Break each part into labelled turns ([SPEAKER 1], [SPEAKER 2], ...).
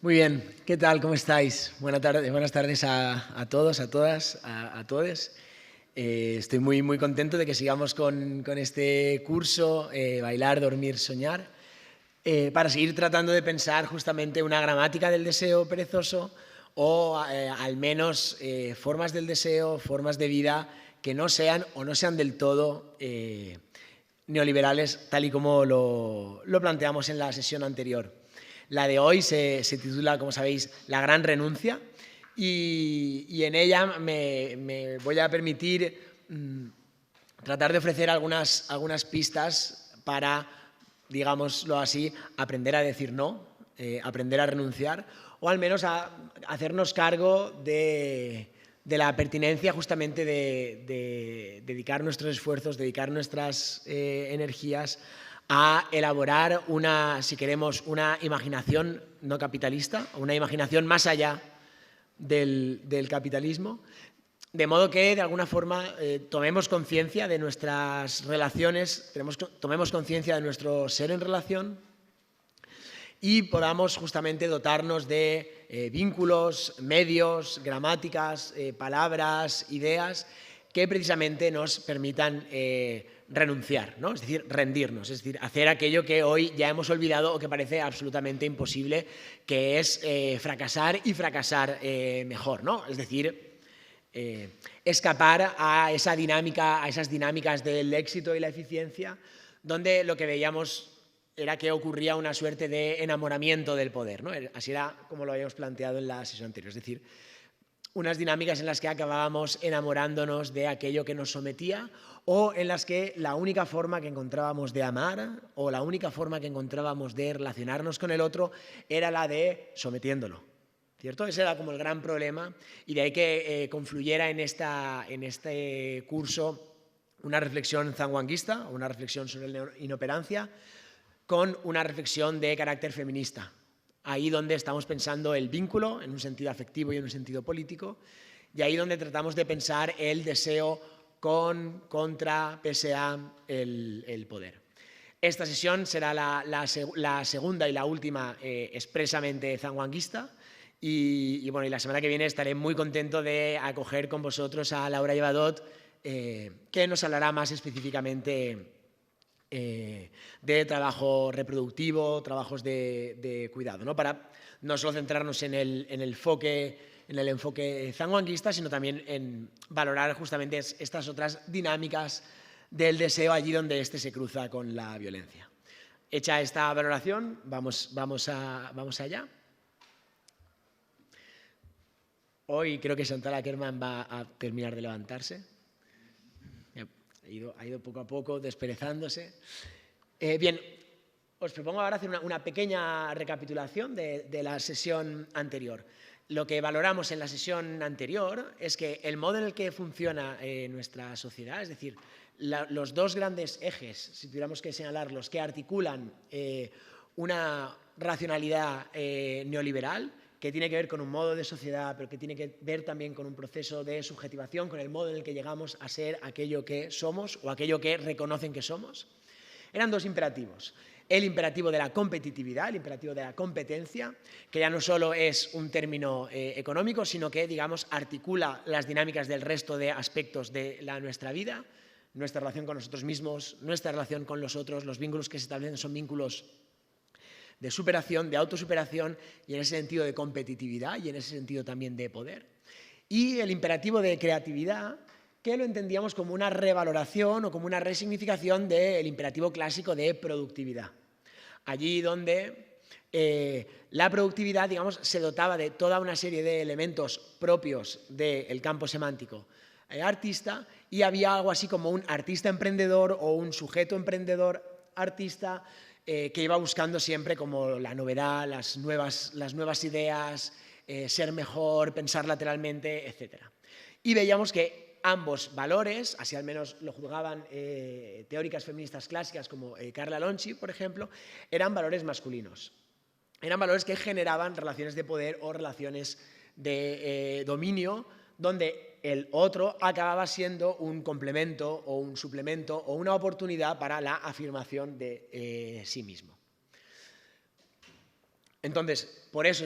[SPEAKER 1] Muy bien, ¿qué tal? ¿Cómo estáis? Buenas tardes a todos, a todas, a todes. Estoy muy contento de que sigamos con este curso, Bailar, Dormir, Soñar, para seguir tratando de pensar justamente una gramática del deseo perezoso o al menos formas del deseo, formas de vida que no sean o no sean del todo neoliberales, tal y como lo planteamos en la sesión anterior. La de hoy se titula, como sabéis, La gran renuncia, y en ella me voy a permitir tratar de ofrecer algunas pistas para, digámoslo así, aprender a decir no, aprender a renunciar, o al menos a hacernos cargo de la pertinencia justamente de dedicar nuestros esfuerzos, dedicar nuestras energías a elaborar si queremos, una imaginación no capitalista, una imaginación más allá del capitalismo, de modo que, de alguna forma, tomemos conciencia de nuestras relaciones, tomemos conciencia de nuestro ser en relación y podamos justamente dotarnos de vínculos, medios, gramáticas, palabras, ideas que precisamente nos permitan renunciar, ¿no? Es decir, rendirnos, es decir, hacer aquello que hoy ya hemos olvidado o que parece absolutamente imposible, que es fracasar y fracasar mejor, ¿no? Es decir, escapar a esas dinámicas del éxito y la eficiencia, donde lo que veíamos era que ocurría una suerte de enamoramiento del poder, ¿no? Así era como lo habíamos planteado en la sesión anterior, es decir, unas dinámicas en las que acabábamos enamorándonos de aquello que nos sometía, o en las que la única forma que encontrábamos de amar o la única forma que encontrábamos de relacionarnos con el otro era la de sometiéndolo, ¿cierto? Ese era como el gran problema, y de ahí que confluyera en este curso una reflexión zanguanguista, una reflexión sobre la inoperancia, con una reflexión de carácter feminista. Ahí donde estamos pensando el vínculo en un sentido afectivo y en un sentido político, y ahí donde tratamos de pensar el deseo contra, pese a el poder. Esta sesión será la segunda y la última expresamente zanguanguista, y la semana que viene estaré muy contento de acoger con vosotros a Laura Llevadot, que nos hablará más específicamente de trabajo reproductivo, trabajos de cuidado, ¿no? Para no solo centrarnos en el enfoque zanguanguista, sino también en valorar justamente estas otras dinámicas del deseo allí donde éste se cruza con la violencia. Hecha esta valoración, vamos allá. Hoy creo que Chantal Akerman va a terminar de levantarse. Ha ido poco a poco desperezándose. Bien, os propongo ahora hacer una pequeña recapitulación de la sesión anterior. Lo que valoramos en la sesión anterior es que el modo en el que funciona nuestra sociedad, es decir, los dos grandes ejes, si tuviéramos que señalarlos, que articulan una racionalidad neoliberal, que tiene que ver con un modo de sociedad, pero que tiene que ver también con un proceso de subjetivación, con el modo en el que llegamos a ser aquello que somos o aquello que reconocen que somos. Eran dos imperativos. El imperativo de la competitividad, el imperativo de la competencia, que ya no solo es un término económico, sino que, digamos, articula las dinámicas del resto de aspectos de nuestra vida, nuestra relación con nosotros mismos, nuestra relación con los otros, los vínculos que se establecen son vínculos de superación, de autosuperación, y en ese sentido de competitividad, y en ese sentido también de poder. Y el imperativo de creatividad, que lo entendíamos como una revaloración o como una resignificación del imperativo clásico de productividad. Allí donde la productividad, digamos, se dotaba de toda una serie de elementos propios del campo semántico artista, y había algo así como un artista emprendedor o un sujeto emprendedor artista que iba buscando siempre como la novedad, las nuevas ideas, ser mejor, pensar lateralmente, etc. Y veíamos que ambos valores, así al menos lo juzgaban teóricas feministas clásicas como Carla Lonchi, por ejemplo, eran valores masculinos. Eran valores que generaban relaciones de poder o relaciones de dominio, donde el otro acababa siendo un complemento o un suplemento o una oportunidad para la afirmación de sí mismo. Entonces, por eso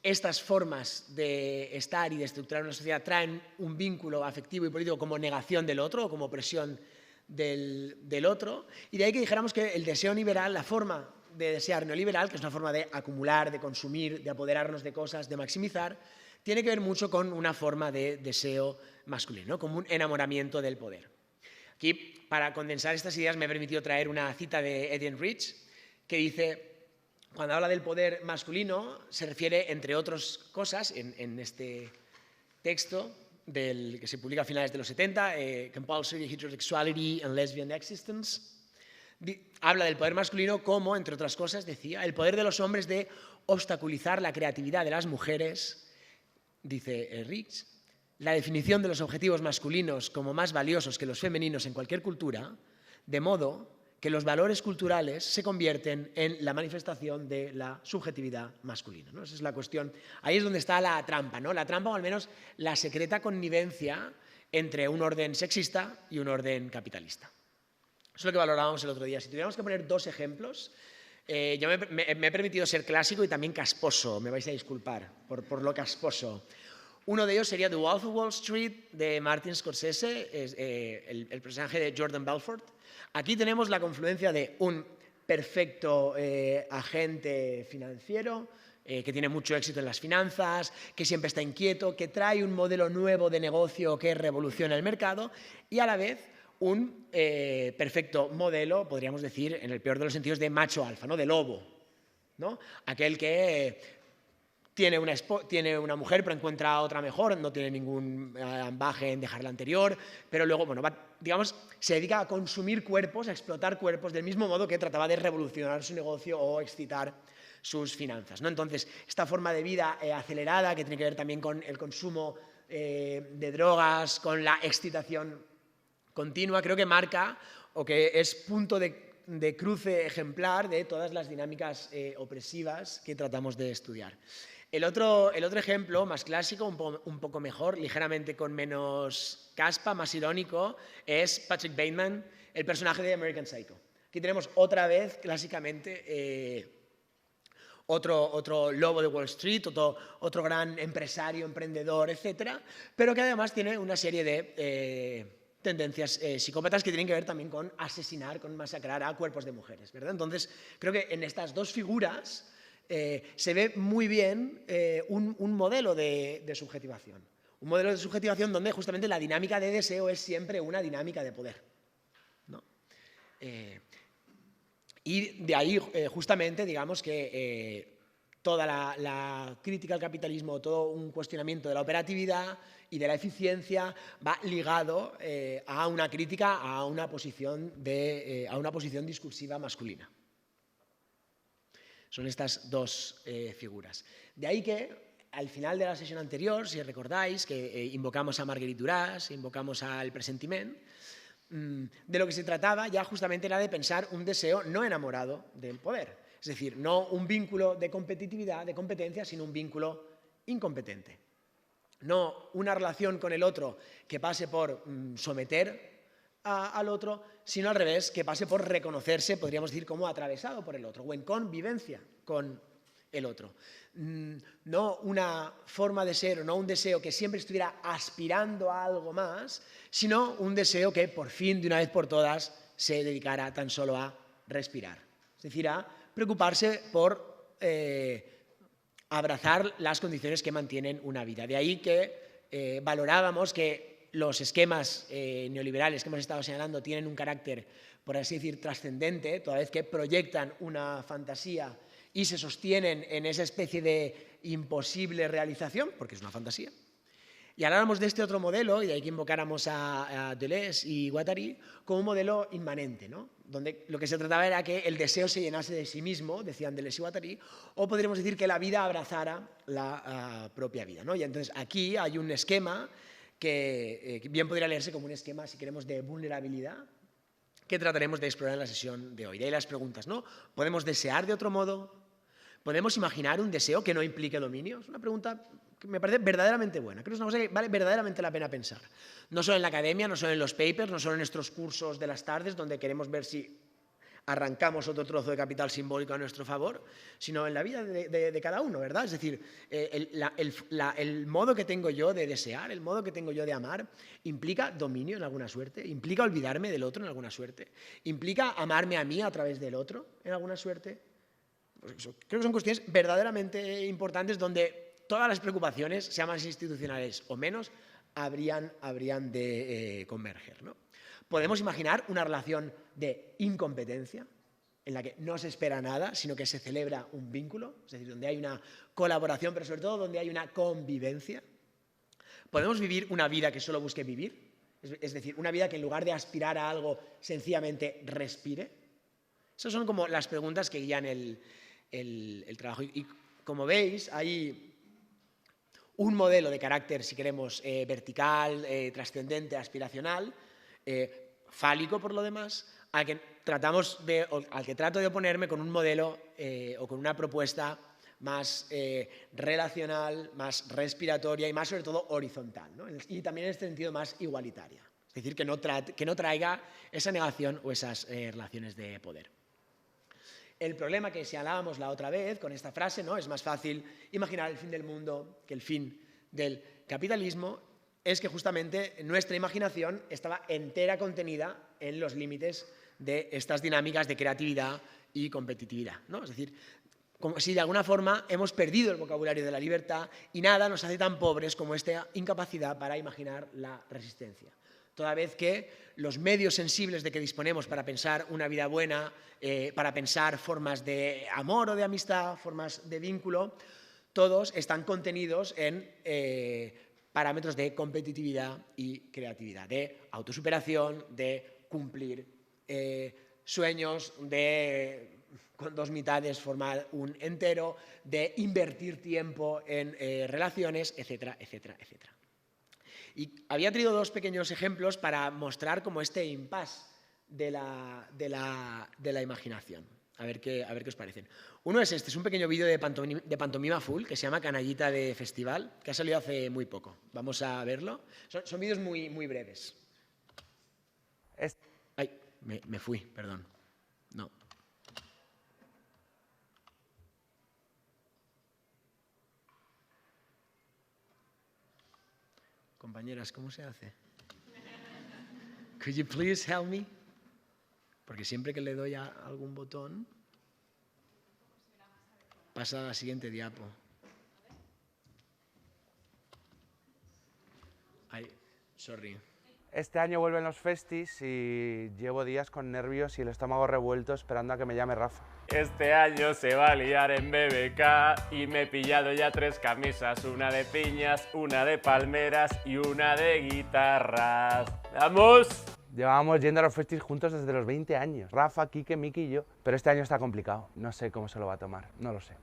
[SPEAKER 1] estas formas de estar y de estructurar una sociedad traen un vínculo afectivo y político como negación del otro o como opresión del otro, y de ahí que dijéramos que el deseo liberal, la forma de desear neoliberal, que es una forma de acumular, de consumir, de apoderarnos de cosas, de maximizar, tiene que ver mucho con una forma de deseo masculino, ¿no? Como un enamoramiento del poder. Aquí, para condensar estas ideas, me he permitido traer una cita de Etienne Rich, que dice, cuando habla del poder masculino, se refiere, entre otras cosas, en este texto, que se publica a finales de los 70, Compulsory Heterosexuality and Lesbian Existence, habla del poder masculino como, entre otras cosas, decía, el poder de los hombres de obstaculizar la creatividad de las mujeres, dice Rich, la definición de los objetivos masculinos como más valiosos que los femeninos en cualquier cultura, de modo que los valores culturales se convierten en la manifestación de la subjetividad masculina, ¿no? Esa es la cuestión. Ahí es donde está la trampa, ¿no? La trampa, o al menos la secreta connivencia entre un orden sexista y un orden capitalista. Eso es lo que valorábamos el otro día. Si tuviéramos que poner dos ejemplos, yo me he permitido ser clásico y también casposo, me vais a disculpar por lo casposo. Uno de ellos sería The Wolf of Wall Street, de Martin Scorsese, el personaje de Jordan Belfort. Aquí tenemos la confluencia de un perfecto agente financiero, que tiene mucho éxito en las finanzas, que siempre está inquieto, que trae un modelo nuevo de negocio que revoluciona el mercado, y a la vez un perfecto modelo, podríamos decir, en el peor de los sentidos, de macho alfa, ¿no? De lobo, ¿no? Aquel que tiene una mujer pero encuentra a otra mejor, no tiene ningún ambaje en dejar la anterior, pero luego, bueno, digamos, se dedica a consumir cuerpos, a explotar cuerpos, del mismo modo que trataba de revolucionar su negocio o excitar sus finanzas, ¿no? Entonces, esta forma de vida acelerada, que tiene que ver también con el consumo de drogas, con la excitación continua, creo que marca o que es punto de cruce ejemplar de todas las dinámicas opresivas que tratamos de estudiar. El otro ejemplo, más clásico, un poco mejor, ligeramente con menos caspa, más irónico, es Patrick Bateman, el personaje de American Psycho. Aquí tenemos otra vez, clásicamente, otro lobo de Wall Street, otro gran empresario, emprendedor, etcétera, pero que además tiene una serie de tendencias psicópatas que tienen que ver también con asesinar, con masacrar a cuerpos de mujeres, ¿verdad? Entonces, creo que en estas dos figuras se ve muy bien un modelo de subjetivación. Un modelo de subjetivación donde justamente la dinámica de deseo es siempre una dinámica de poder, ¿no? Y de ahí, justamente, digamos que toda la crítica al capitalismo, todo un cuestionamiento de la operatividad y de la eficiencia va ligado a una crítica a una posición discursiva masculina. Son estas dos figuras. De ahí que, al final de la sesión anterior, si recordáis, que invocamos a Marguerite Duras, invocamos al presentiment, de lo que se trataba ya justamente era de pensar un deseo no enamorado del poder. Es decir, no un vínculo de competitividad, de competencia, sino un vínculo incompetente. No una relación con el otro que pase por someter al otro, sino al revés, que pase por reconocerse, podríamos decir, como atravesado por el otro, o en convivencia con el otro. No una forma de ser, o no un deseo que siempre estuviera aspirando a algo más, sino un deseo que por fin, de una vez por todas, se dedicara tan solo a respirar. Es decir, a preocuparse por abrazar las condiciones que mantienen una vida. De ahí que valorábamos que los esquemas neoliberales que hemos estado señalando tienen un carácter, por así decir, trascendente, toda vez que proyectan una fantasía y se sostienen en esa especie de imposible realización, porque es una fantasía. Y habláramos de este otro modelo, y de ahí que invocáramos a Deleuze y Guattari, como un modelo inmanente, ¿no? Donde lo que se trataba era que el deseo se llenase de sí mismo, decían Deleuze y Guattari, o podríamos decir que la vida abrazara la propia vida, ¿no? Y entonces aquí hay un esquema que bien podría leerse como un esquema, si queremos, de vulnerabilidad, que trataremos de explorar en la sesión de hoy. De ahí las preguntas, ¿no? ¿Podemos desear de otro modo? ¿Podemos imaginar un deseo que no implique dominio? Es una pregunta que me parece verdaderamente buena. Creo que es una cosa que vale verdaderamente la pena pensar. No solo en la academia, no solo en los papers, no solo en nuestros cursos de las tardes, donde queremos ver si arrancamos otro trozo de capital simbólico a nuestro favor, sino en la vida de cada uno, ¿verdad? Es decir, el modo que tengo yo de desear, el modo que tengo yo de amar, implica dominio en alguna suerte, implica olvidarme del otro en alguna suerte, implica amarme a mí a través del otro en alguna suerte. Pues eso, creo que son cuestiones verdaderamente importantes donde todas las preocupaciones, sean más institucionales o menos, habrían de converger, ¿no? Podemos imaginar una relación de incompetencia, en la que no se espera nada, sino que se celebra un vínculo, es decir, donde hay una colaboración, pero sobre todo donde hay una convivencia. Podemos vivir una vida que solo busque vivir, es decir, una vida que en lugar de aspirar a algo, sencillamente respire. Esas son como las preguntas que guían el trabajo. Y como veis, hay un modelo de carácter, si queremos, vertical, trascendente, aspiracional, fálico por lo demás, al que trato de oponerme con un modelo o con una propuesta más relacional, más respiratoria y más sobre todo horizontal, ¿no? Y también en este sentido más igualitaria. Es decir, que no traiga esa negación o esas relaciones de poder. El problema que señalábamos la otra vez con esta frase, ¿no? Es más fácil imaginar el fin del mundo que el fin del capitalismo, es que justamente nuestra imaginación estaba entera contenida en los límites de estas dinámicas de creatividad y competitividad, ¿no? Es decir, como si de alguna forma hemos perdido el vocabulario de la libertad y nada nos hace tan pobres como esta incapacidad para imaginar la resistencia. Toda vez que los medios sensibles de que disponemos para pensar una vida buena, para pensar formas de amor o de amistad, formas de vínculo, todos están contenidos en parámetros de competitividad y creatividad, de autosuperación, de cumplir sueños, de con dos mitades formar un entero, de invertir tiempo en relaciones, etcétera, etcétera, etcétera. Y había traído dos pequeños ejemplos para mostrar como este impasse de la imaginación. A ver qué os parecen. Uno es este, es un pequeño vídeo de Pantomima Full que se llama Canallita de Festival, que ha salido hace muy poco. Vamos a verlo. Son vídeos muy, muy breves. Ay, me fui, perdón. No. Compañeras, ¿cómo se hace? Could you please help me? Porque siempre que le doy a algún botón, pasa a la siguiente diapo. Ay, sorry.
[SPEAKER 2] Este año vuelven los festis y llevo días con nervios y el estómago revuelto esperando a que me llame Rafa.
[SPEAKER 3] Este año se va a liar en BBK y me he pillado ya 3 camisas, una de piñas, una de palmeras y una de guitarras. ¡Vamos!
[SPEAKER 2] Llevábamos yendo a los festis juntos desde los 20 años. Rafa, Quique, Miki y yo. Pero este año está complicado. No sé cómo se lo va a tomar. No lo sé.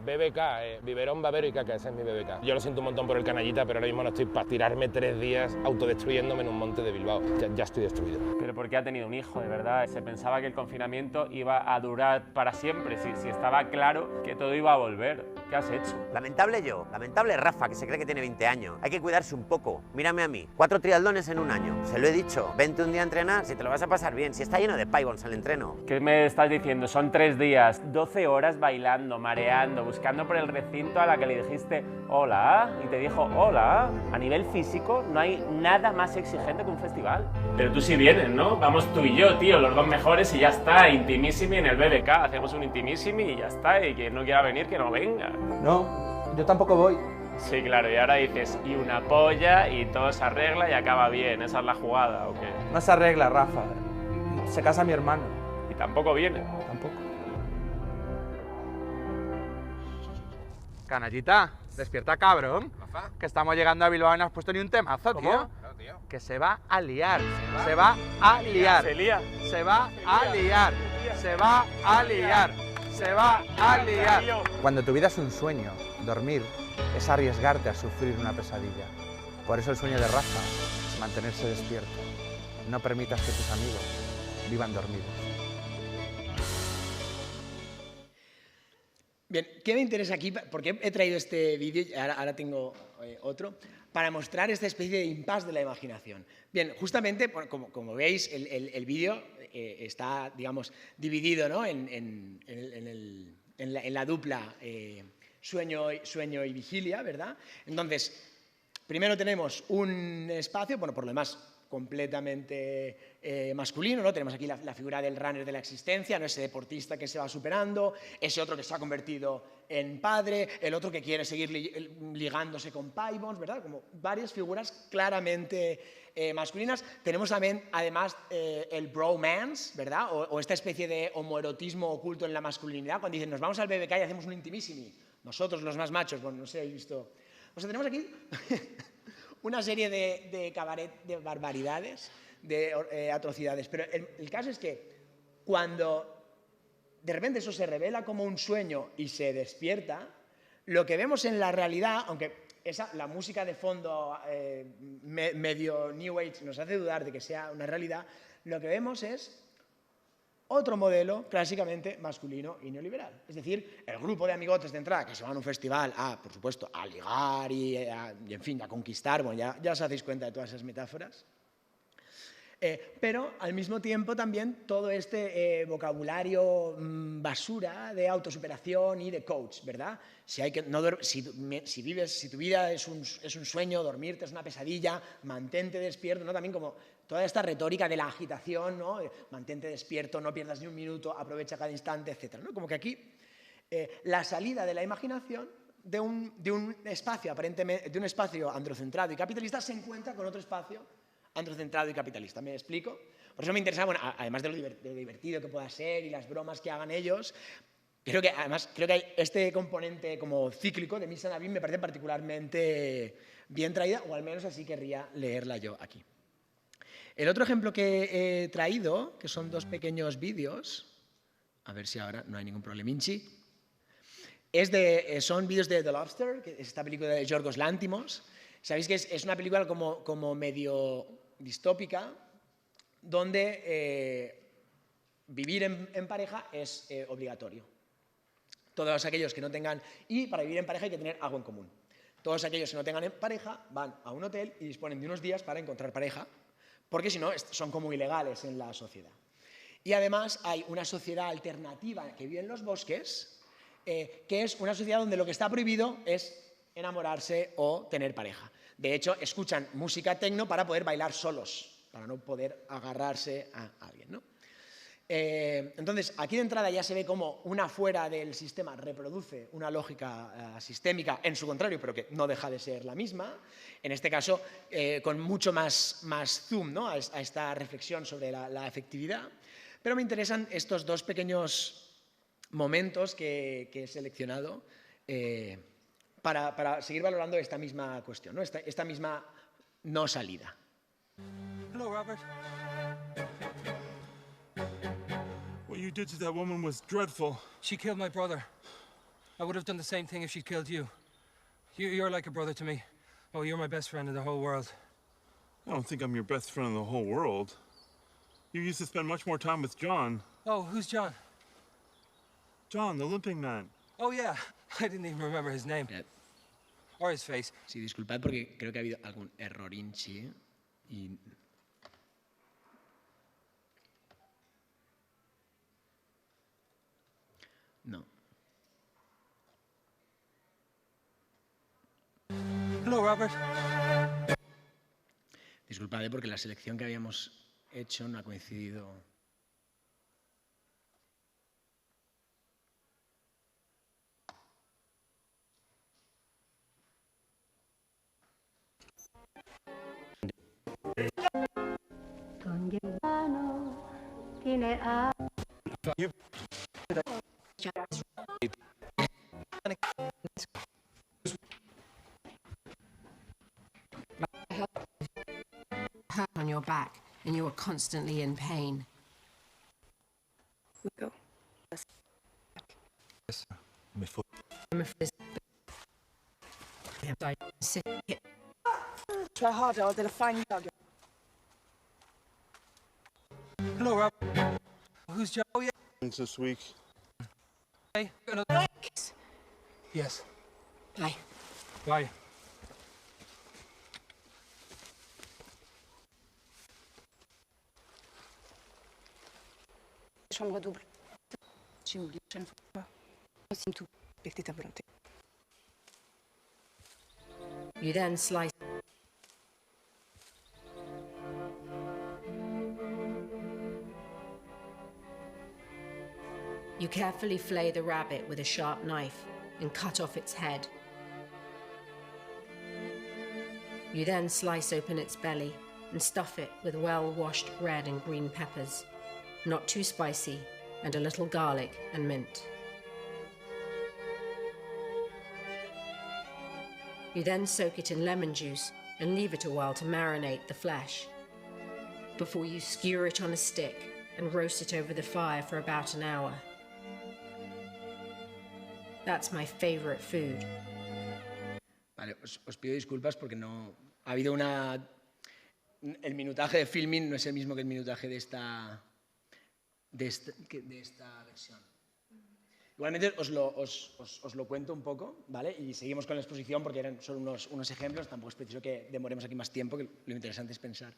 [SPEAKER 4] BBK, biberón, babero y caca, ese es mi BBK. Yo lo siento un montón por el canallita, pero ahora mismo no estoy para tirarme 3 días autodestruyéndome en un monte de Bilbao. Ya estoy destruido.
[SPEAKER 3] Pero ¿por qué ha tenido un hijo, de verdad? Se pensaba que el confinamiento iba a durar para siempre, si estaba claro que todo iba a volver. ¿Qué has hecho?
[SPEAKER 5] Lamentable yo, lamentable Rafa, que se cree que tiene 20 años. Hay que cuidarse un poco. Mírame a mí, 4 triatlones en un año. Se lo he dicho, vente un día a entrenar, si te lo vas a pasar bien, si está lleno de paibons el entreno.
[SPEAKER 3] ¿Qué me estás diciendo? Son 3 días, 12 horas bailando, mareando, buscando por el recinto a la que le dijiste hola y te dijo hola. A nivel físico no hay nada más exigente que un festival. Pero tú sí vienes, ¿no? Vamos tú y yo, tío, los dos mejores y ya está, intimissimi en el BBK. Hacemos un intimissimi y ya está, y quien no quiera venir, que no venga.
[SPEAKER 2] No, yo tampoco voy.
[SPEAKER 3] Sí, claro, y ahora dices, y una polla, y todo se arregla y acaba bien. ¿Esa es la jugada o qué?
[SPEAKER 2] No se arregla, Rafa. Se casa mi hermano.
[SPEAKER 3] Y tampoco viene.
[SPEAKER 2] Tampoco. Canallita, despierta, cabrón.
[SPEAKER 4] Rafa.
[SPEAKER 2] Que estamos llegando a Bilbao y no has puesto ni un temazo,
[SPEAKER 4] ¿Cómo?
[SPEAKER 2] tío.
[SPEAKER 4] Claro, tío.
[SPEAKER 2] Que se va a liar. Se va a liar.
[SPEAKER 3] Se lía.
[SPEAKER 2] Se va a liar. Se va a liar. Se va a liar. Cuando tu vida es un sueño, dormir es arriesgarte a sufrir una pesadilla. Por eso el sueño de Rafa es mantenerse despierto. No permitas que tus amigos vivan dormidos.
[SPEAKER 1] Bien, ¿qué me interesa aquí? Porque he traído este vídeo, y ahora tengo otro, para mostrar esta especie de impasse de la imaginación. Bien, justamente, como veis, el vídeo está, digamos, dividido, ¿no?, en la dupla sueño y vigilia, ¿verdad? Entonces, primero tenemos un espacio, bueno, por lo demás, completamente masculino, ¿no? Tenemos aquí la figura del runner de la existencia, ¿no? Ese deportista que se va superando, ese otro que se ha convertido en padre, el otro que quiere seguir ligándose con Paibons, ¿verdad? Como varias figuras claramente masculinas. Tenemos también, además, el bromance, ¿verdad? O esta especie de homoerotismo oculto en la masculinidad, cuando dicen, nos vamos al BBK y hacemos un intimissimi, nosotros los más machos, bueno, no sé, habéis visto. O sea, tenemos aquí una serie de cabaret de barbaridades, de atrocidades. Pero el caso es que cuando de repente eso se revela como un sueño y se despierta, lo que vemos en la realidad, aunque la música de fondo medio New Age nos hace dudar de que sea una realidad, lo que vemos es otro modelo clásicamente masculino y neoliberal. Es decir, el grupo de amigotes de entrada que se van a un festival por supuesto, a ligar y en fin, a conquistar, bueno, ya os hacéis cuenta de todas esas metáforas. Pero al mismo tiempo también todo este vocabulario basura de autosuperación y de coach, ¿verdad? Si tu vida es un sueño, dormirte es una pesadilla, mantente despierto, ¿no? También como toda esta retórica de la agitación, ¿no? Mantente despierto, no pierdas ni un minuto, aprovecha cada instante, etc., ¿no? Como que aquí la salida de la imaginación de un espacio aparentemente, de un espacio androcentrado y capitalista se encuentra con otro espacio androcentrado y capitalista. ¿Me explico? Por eso me interesa, bueno, además de lo divertido que pueda ser y las bromas que hagan ellos, creo que hay este componente como cíclico de Misa Navin me parece particularmente bien traída, o al menos así querría leerla yo aquí. El otro ejemplo que he traído, que son dos pequeños vídeos, a ver si ahora no hay ningún probleminchi, son vídeos de The Lobster, que es esta película de Yorgos Lanthimos. Sabéis que es una película como medio distópica, donde vivir en pareja es obligatorio. Todos aquellos que no tengan... Y para vivir en pareja hay que tener algo en común. Todos aquellos que no tengan pareja van a un hotel y disponen de unos días para encontrar pareja, porque si no son como ilegales en la sociedad. Y además hay una sociedad alternativa que vive en los bosques, que es una sociedad donde lo que está prohibido es enamorarse o tener pareja. De hecho, escuchan música techno para poder bailar solos, para no poder agarrarse a alguien, ¿no? Entonces, aquí de entrada ya se ve como una fuera del sistema reproduce una lógica sistémica en su contrario, pero que no deja de ser la misma. En este caso, con mucho más zoom, ¿no?, a esta reflexión sobre la afectividad. Pero me interesan estos dos pequeños momentos que he seleccionado para seguir valorando esta misma cuestión, ¿no? Esta misma no salida.
[SPEAKER 6] Hello, Robert. What you did to that woman was dreadful.
[SPEAKER 7] She killed my brother. I would have done the same thing if she'd killed you. You're like a brother to me. Oh, you're my best friend in the whole world.
[SPEAKER 6] I don't think I'm your best friend in the whole world. You used to spend much more time with John.
[SPEAKER 7] Oh, who's John?
[SPEAKER 6] John, the limping man.
[SPEAKER 7] Oh, yeah. I didn't even remember his name. Or his face.
[SPEAKER 1] Sí, disculpad porque creo que ha habido algún errorinchi y... No.
[SPEAKER 7] Hello, Robert.
[SPEAKER 1] Disculpad porque la selección que habíamos hecho no ha coincidido.
[SPEAKER 8] Hurt on your back and you were constantly in pain.
[SPEAKER 9] Go. Try harder or they'll find you.
[SPEAKER 7] Hello, Rob. Who's Joe? Oh, yeah.
[SPEAKER 6] This week.
[SPEAKER 7] Hey. Yes.
[SPEAKER 8] Bye.
[SPEAKER 7] Bye.
[SPEAKER 9] Chambre double. J'ai oublié la prochaine fois. Signe tout. Respecter ta volonté.
[SPEAKER 8] You then slice. You carefully flay the rabbit with a sharp knife and cut off its head. You then slice open its belly and stuff it with well-washed red and green peppers, not too spicy, and a little garlic and mint. You then soak it in lemon juice and leave it a while to marinate the flesh, before you skewer it on a stick and roast it over the fire for about an hour. That's my favorite food.
[SPEAKER 1] Vale, os pido disculpas porque no ha habido una... El minutaje de filming no es el mismo que el minutaje de esta versión. Igualmente os lo cuento un poco, ¿vale? Y seguimos con la exposición porque eran solo unos ejemplos, tampoco es preciso que demoremos aquí más tiempo, que lo interesante es pensar.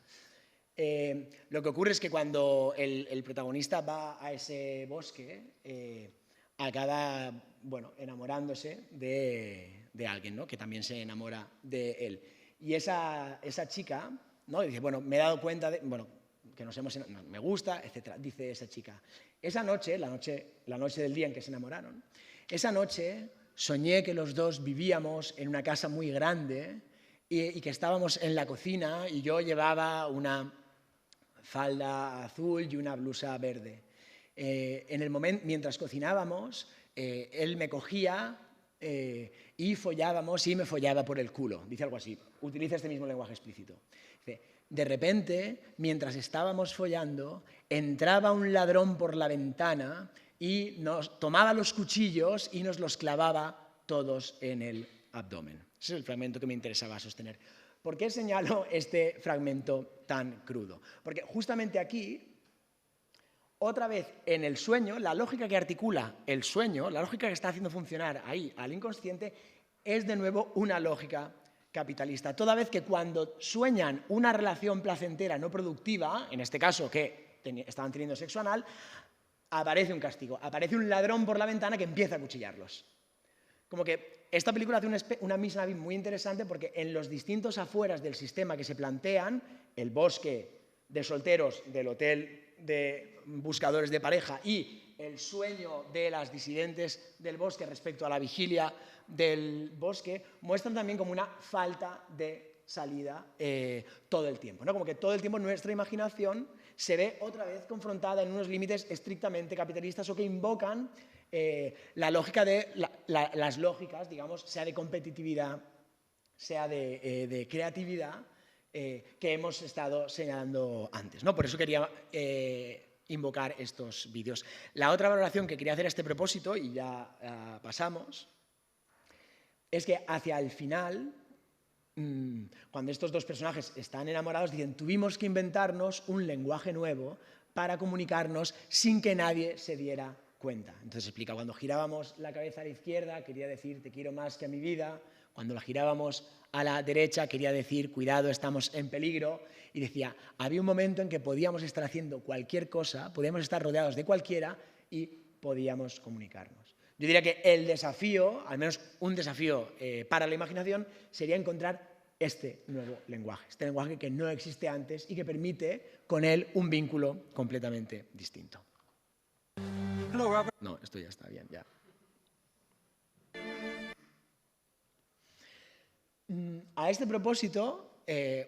[SPEAKER 1] Lo que ocurre es que cuando el protagonista va a ese bosque, acaba, bueno, enamorándose de alguien, ¿no? Que también se enamora de él. Y esa chica, ¿no? Dice, bueno, me he dado cuenta de... Bueno, que nos hemos enamorado, me gusta, etc. Dice esa chica. Esa noche, la noche del día en que se enamoraron, esa noche soñé que los dos vivíamos en una casa muy grande y que estábamos en la cocina y yo llevaba una falda azul y una blusa verde. En el momento, mientras cocinábamos, él me cogía y follábamos y me follaba por el culo. Dice algo así, utiliza este mismo lenguaje explícito. Dice, de repente, mientras estábamos follando, entraba un ladrón por la ventana y nos tomaba los cuchillos y nos los clavaba todos en el abdomen. Ese es el fragmento que me interesaba sostener. ¿Por qué señalo este fragmento tan crudo? Porque justamente aquí, otra vez en el sueño, la lógica que articula el sueño, la lógica que está haciendo funcionar ahí al inconsciente, es de nuevo una lógica capitalista. Toda vez que cuando sueñan una relación placentera no productiva, en este caso que estaban teniendo sexo anal, aparece un castigo, aparece un ladrón por la ventana que empieza a cuchillarlos. Como que esta película hace una mise en scène muy interesante porque en los distintos afueras del sistema que se plantean, el bosque de solteros del hotel de buscadores de pareja y el sueño de las disidentes del bosque respecto a la vigilia del bosque, muestran también como una falta de salida todo el tiempo, ¿no? Como que todo el tiempo nuestra imaginación se ve otra vez confrontada en unos límites estrictamente capitalistas o que invocan la lógica de las lógicas, digamos, sea de competitividad, sea de creatividad, que hemos estado señalando antes, ¿no? Por eso quería invocar estos vídeos. La otra valoración que quería hacer a este propósito, y ya pasamos, es que hacia el final, cuando estos dos personajes están enamorados, dicen, tuvimos que inventarnos un lenguaje nuevo para comunicarnos sin que nadie se diera cuenta. Entonces explica, cuando girábamos la cabeza a la izquierda, quería decir, te quiero más que a mi vida. Cuando la girábamos a la derecha, quería decir, cuidado, estamos en peligro. Y decía, había un momento en que podíamos estar haciendo cualquier cosa, podíamos estar rodeados de cualquiera y podíamos comunicarnos. Yo diría que el desafío, al menos un desafío para la imaginación, sería encontrar este nuevo lenguaje, este lenguaje que no existe antes y que permite con él un vínculo completamente distinto.
[SPEAKER 7] Hello, Robert.
[SPEAKER 1] No, esto ya está bien, ya. A este propósito,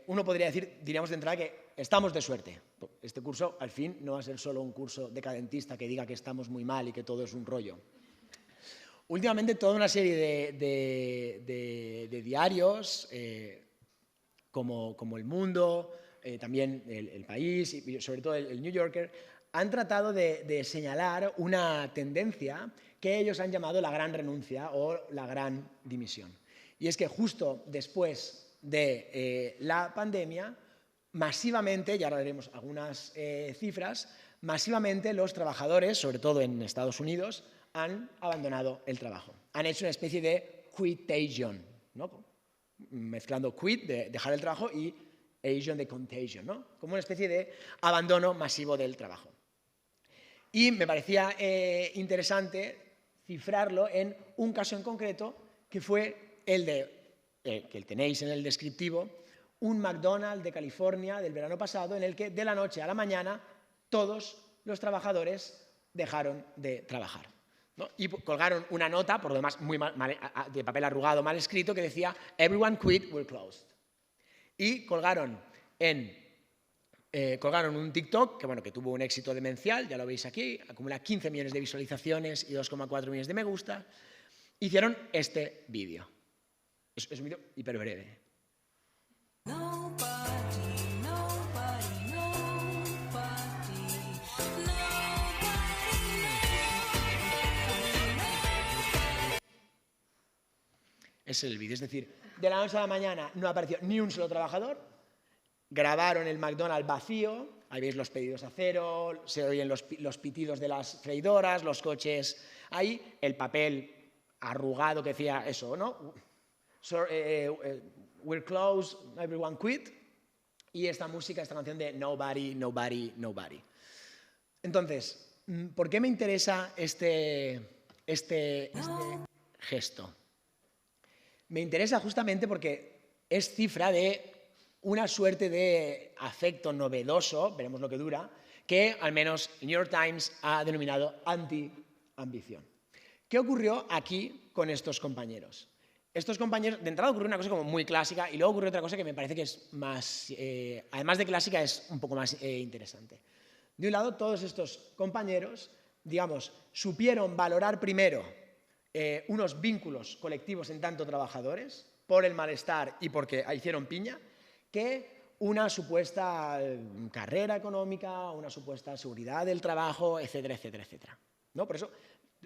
[SPEAKER 1] uno podría decir, diríamos de entrada, que estamos de suerte. Este curso, al fin, no va a ser solo un curso decadentista que diga que estamos muy mal y que todo es un rollo. Últimamente, toda una serie de diarios, como El Mundo, también El País y sobre todo el New Yorker, han tratado de señalar una tendencia que ellos han llamado la gran renuncia o la gran dimisión. Y es que justo después de la pandemia, masivamente, y ahora veremos algunas cifras, masivamente los trabajadores, sobre todo en Estados Unidos, han abandonado el trabajo. Han hecho una especie de quitation, ¿no? Mezclando quit, de dejar el trabajo, y Asian de contagion, ¿no? Como una especie de abandono masivo del trabajo. Y me parecía interesante cifrarlo en un caso en concreto, que fue el de, que tenéis en el descriptivo, un McDonald's de California del verano pasado, en el que de la noche a la mañana todos los trabajadores dejaron de trabajar, ¿no? Y colgaron una nota, por lo demás muy de papel arrugado, mal escrito, que decía "Everyone quit, we're closed". Y colgaron un TikTok que tuvo un éxito demencial, ya lo veis aquí, acumula 15 millones de visualizaciones y 2,4 millones de me gusta. Hicieron este vídeo. Es un vídeo hiper breve. Es el vídeo, es decir, de la noche a la mañana no apareció ni un solo trabajador, grabaron el McDonald's vacío, ahí veis los pedidos a cero, se oyen los pitidos de las freidoras, los coches ahí, el papel arrugado que decía eso, ¿no? We're closed, everyone quit, y esta música, esta canción de Nobody, Nobody, Nobody. Entonces, ¿por qué me interesa este gesto? Me interesa justamente porque es cifra de una suerte de afecto novedoso, veremos lo que dura, que al menos el New York Times ha denominado anti-ambición. ¿Qué ocurrió aquí con estos compañeros? Estos compañeros, de entrada ocurrió una cosa como muy clásica y luego ocurrió otra cosa que me parece que es más, además de clásica, es un poco más interesante. De un lado, todos estos compañeros, digamos, supieron valorar primero unos vínculos colectivos en tanto trabajadores, por el malestar y porque hicieron piña, que una supuesta carrera económica, una supuesta seguridad del trabajo, etcétera, etcétera, etcétera, ¿no? Por eso,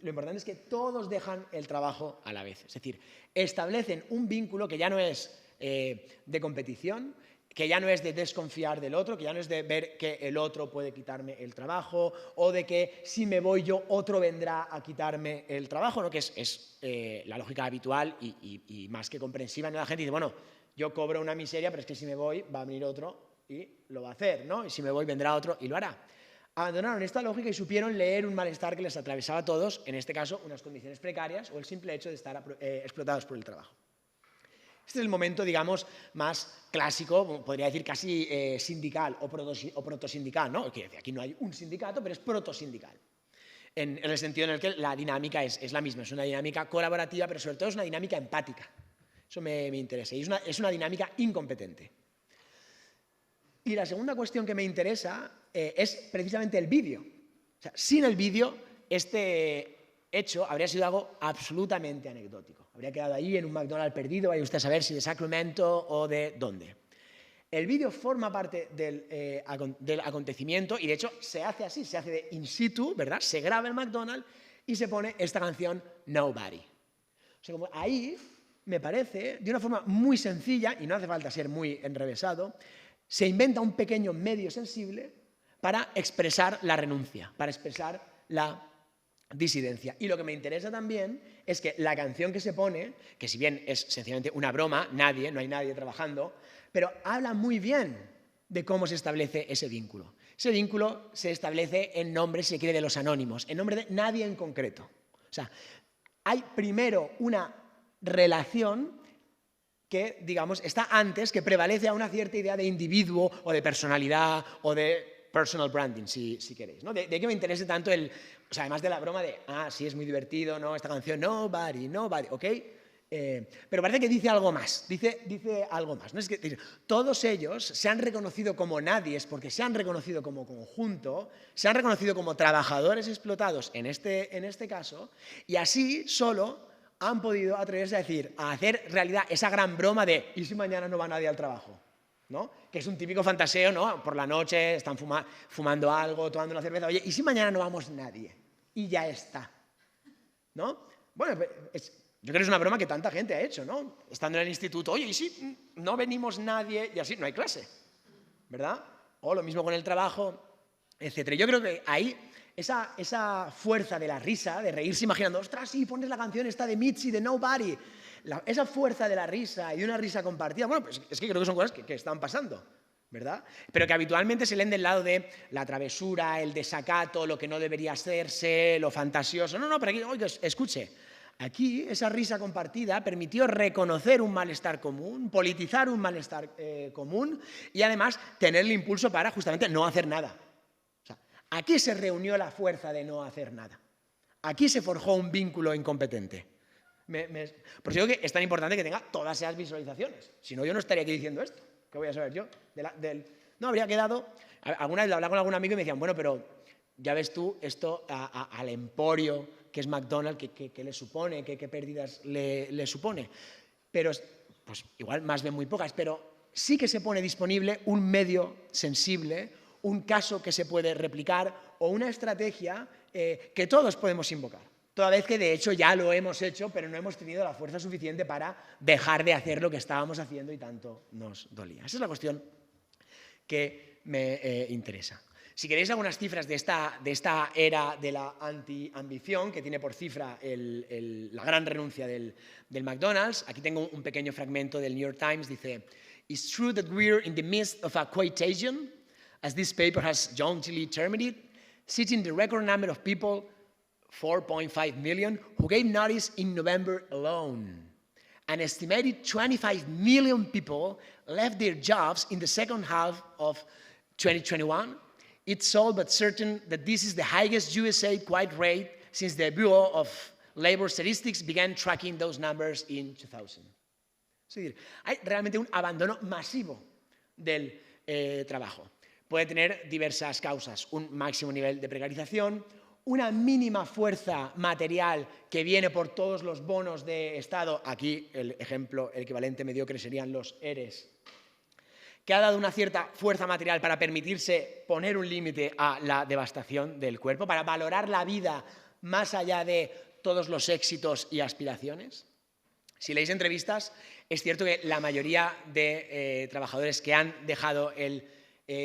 [SPEAKER 1] lo importante es que todos dejan el trabajo a la vez. Es decir, establecen un vínculo que ya no es de competición, que ya no es de desconfiar del otro, que ya no es de ver que el otro puede quitarme el trabajo o de que si me voy yo, otro vendrá a quitarme el trabajo, ¿no? Que es la lógica habitual y más que comprensiva, ¿no? La gente dice, bueno, yo cobro una miseria, pero es que si me voy va a venir otro y lo va a hacer, ¿no? Y si me voy vendrá otro y lo hará. Abandonaron esta lógica y supieron leer un malestar que les atravesaba a todos, en este caso unas condiciones precarias o el simple hecho de estar explotados por el trabajo. Este es el momento, digamos, más clásico, podría decir casi sindical o protosindical, ¿no? Que aquí no hay un sindicato, pero es protosindical. En el sentido en el que la dinámica es la misma, es una dinámica colaborativa, pero sobre todo es una dinámica empática. Eso me interesa. Y es una dinámica incompetente. Y la segunda cuestión que me interesa es precisamente el vídeo. O sea, sin el vídeo, este hecho habría sido algo absolutamente anecdótico. Habría quedado ahí en un McDonald's perdido, vaya usted a saber si de Sacramento o de dónde. El vídeo forma parte del acontecimiento y de hecho se hace así, se hace de in situ, ¿verdad? Se graba el McDonald's y se pone esta canción Nobody. O sea, como ahí me parece, de una forma muy sencilla, y no hace falta ser muy enrevesado, se inventa un pequeño medio sensible para expresar la renuncia, para expresar la disidencia. Y lo que me interesa también es que la canción que se pone, que si bien es sencillamente una broma, no hay nadie trabajando, pero habla muy bien de cómo se establece ese vínculo. Ese vínculo se establece en nombre, si se quiere, de los anónimos, en nombre de nadie en concreto. O sea, hay primero una relación que, digamos, está antes, que prevalece a una cierta idea de individuo o de personalidad o de personal branding, si queréis, ¿no? De que me interese tanto o sea, además de la broma de, sí, es muy divertido, ¿no? Esta canción, Nobody, Nobody, ¿ok? Pero parece que dice algo más, dice algo más, ¿no? Es que todos ellos se han reconocido como nadies porque se han reconocido como conjunto, se han reconocido como trabajadores explotados en este caso, y así solo han podido atreverse a hacer realidad esa gran broma de ¿y si mañana no va nadie al trabajo? ¿No? Que es un típico fantaseo, ¿no? Por la noche están fumando algo, tomando una cerveza, oye, ¿y si mañana no vamos nadie? Y ya está, ¿no? Bueno, yo creo que es una broma que tanta gente ha hecho, ¿no? Estando en el instituto, oye, ¿y si no venimos nadie? Y así no hay clase, ¿verdad? O lo mismo con el trabajo, etc. Yo creo que ahí esa fuerza de la risa, de reírse imaginando, ostras, sí, pones la canción esta de Mitzi, de Nobody, esa fuerza de la risa y de una risa compartida, bueno, pues es que creo que son cosas que están pasando, ¿verdad? Pero que habitualmente se leen del lado de la travesura, el desacato, lo que no debería hacerse, lo fantasioso. No, pero aquí, oiga, escuche, aquí esa risa compartida permitió reconocer un malestar común, politizar un malestar común y además tener el impulso para justamente no hacer nada. O sea, aquí se reunió la fuerza de no hacer nada. Aquí se forjó un vínculo incompetente. Por eso digo que es tan importante que tenga todas esas visualizaciones. Si no, yo no estaría aquí diciendo esto. ¿Qué voy a saber yo? No, habría quedado... Alguna vez lo hablaba con algún amigo y me decían, bueno, pero ya ves tú esto al emporio que es McDonald's, ¿qué le supone? ¿Qué pérdidas le supone? Pero, pues igual más bien muy pocas, pero sí que se pone disponible un medio sensible, un caso que se puede replicar o una estrategia que todos podemos invocar. Toda vez que de hecho ya lo hemos hecho, pero no hemos tenido la fuerza suficiente para dejar de hacer lo que estábamos haciendo y tanto nos dolía. Esa es la cuestión que me interesa. Si queréis algunas cifras de esta era de la anti-ambición, que tiene por cifra la gran renuncia del McDonald's, aquí tengo un pequeño fragmento del New York Times, dice, "It's true that we're in the midst of a quietation, as this paper has jauntily termed it, sitting the record number of people 4.5 million, who gave notice in November alone. An estimated 25 million people left their jobs in the second half of 2021. It's all but certain that this is the highest USA quiet rate since the Bureau of Labor Statistics began tracking those numbers in 2000. Es decir, hay realmente un abandono masivo del trabajo. Puede tener diversas causas, un máximo nivel de precarización, una mínima fuerza material que viene por todos los bonos de Estado, aquí el ejemplo, el equivalente mediocre serían los ERES, que ha dado una cierta fuerza material para permitirse poner un límite a la devastación del cuerpo, para valorar la vida más allá de todos los éxitos y aspiraciones. Si leéis entrevistas, es cierto que la mayoría de trabajadores que han dejado el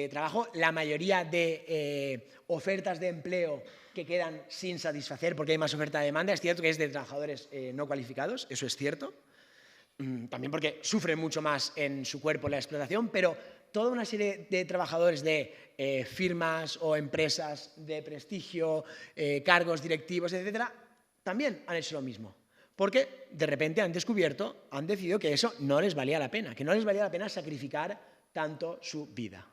[SPEAKER 1] trabajo, la mayoría de ofertas de empleo que quedan sin satisfacer porque hay más oferta de demanda, es cierto que es de trabajadores no cualificados, eso es cierto, también porque sufren mucho más en su cuerpo la explotación, pero toda una serie de trabajadores de firmas o empresas de prestigio, cargos directivos, etcétera, también han hecho lo mismo. Porque de repente han descubierto, han decidido que eso no les valía la pena, que no les valía la pena sacrificar tanto su vida.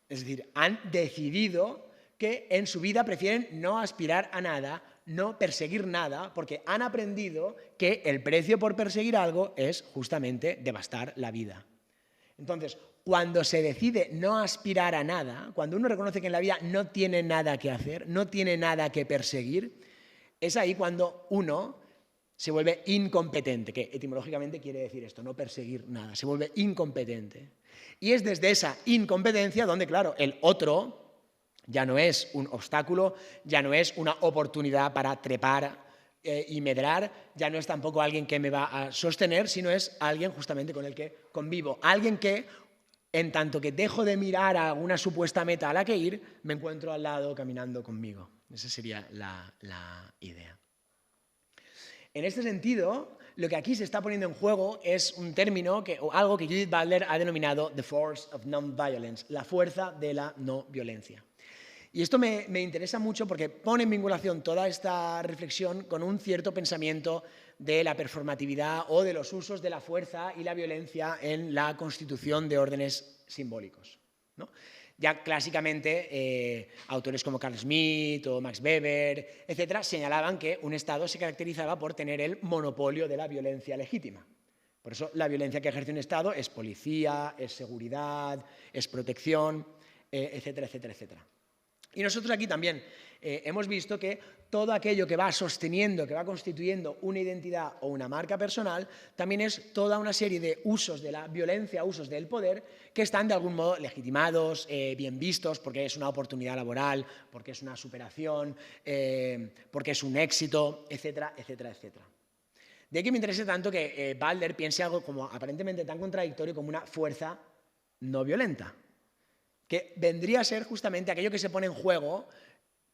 [SPEAKER 1] Es decir, han decidido que en su vida prefieren no aspirar a nada, no perseguir nada, porque han aprendido que el precio por perseguir algo es justamente devastar la vida. Entonces, cuando se decide no aspirar a nada, cuando uno reconoce que en la vida no tiene nada que hacer, no tiene nada que perseguir, es ahí cuando uno se vuelve incompetente, que etimológicamente quiere decir esto, no perseguir nada, se vuelve incompetente. Y es desde esa incompetencia donde, claro, el otro ya no es un obstáculo, ya no es una oportunidad para trepar y medrar, ya no es tampoco alguien que me va a sostener, sino es alguien justamente con el que convivo, alguien que, en tanto que dejo de mirar a alguna supuesta meta a la que ir, me encuentro al lado caminando conmigo. Esa sería la idea. En este sentido, lo que aquí se está poniendo en juego es un término, o algo que Judith Butler ha denominado the force of non-violence, la fuerza de la no violencia. Y esto me interesa mucho porque pone en vinculación toda esta reflexión con un cierto pensamiento de la performatividad o de los usos de la fuerza y la violencia en la constitución de órdenes simbólicos, ¿no? Ya clásicamente autores como Carl Schmitt o Max Weber, etcétera, señalaban que un Estado se caracterizaba por tener el monopolio de la violencia legítima. Por eso la violencia que ejerce un Estado es policía, es seguridad, es protección, etcétera, etcétera, etcétera. Y nosotros aquí también hemos visto que todo aquello que va sosteniendo, que va constituyendo una identidad o una marca personal, también es toda una serie de usos de la violencia, usos del poder, que están de algún modo legitimados, bien vistos, porque es una oportunidad laboral, porque es una superación, porque es un éxito, etcétera, etcétera, etcétera. De ahí que me interese tanto que Butler piense algo como aparentemente tan contradictorio como una fuerza no violenta, que vendría a ser justamente aquello que se pone en juego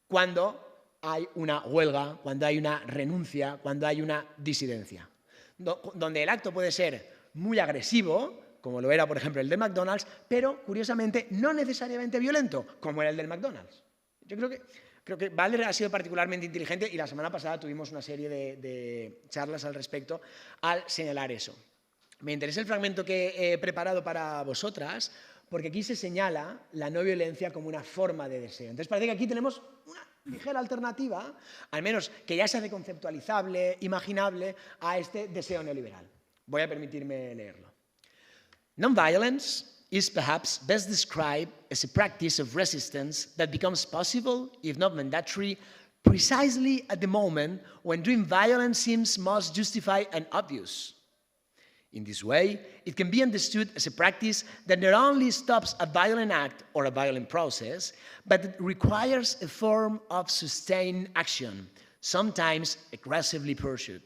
[SPEAKER 1] cuando hay una huelga, cuando hay una renuncia, cuando hay una disidencia. Donde el acto puede ser muy agresivo, como lo era, por ejemplo, el de McDonald's, pero, curiosamente, no necesariamente violento, como era el del McDonald's. Yo creo que Balder ha sido particularmente inteligente y la semana pasada tuvimos una serie de charlas al respecto al señalar eso. Me interesa el fragmento que he preparado para vosotras, porque aquí se señala la no violencia como una forma de deseo. Entonces parece que aquí tenemos una ligera alternativa, al menos que ya se hace conceptualizable, imaginable, a este deseo neoliberal. Voy a permitirme leerlo. Non-violence is perhaps best described as a practice of resistance that becomes possible, if not mandatory, precisely at the moment when doing violence seems most justified and obvious. In this way, it can be understood as a practice that not only stops a violent act or a violent process, but it requires a form of sustained action, sometimes aggressively pursued.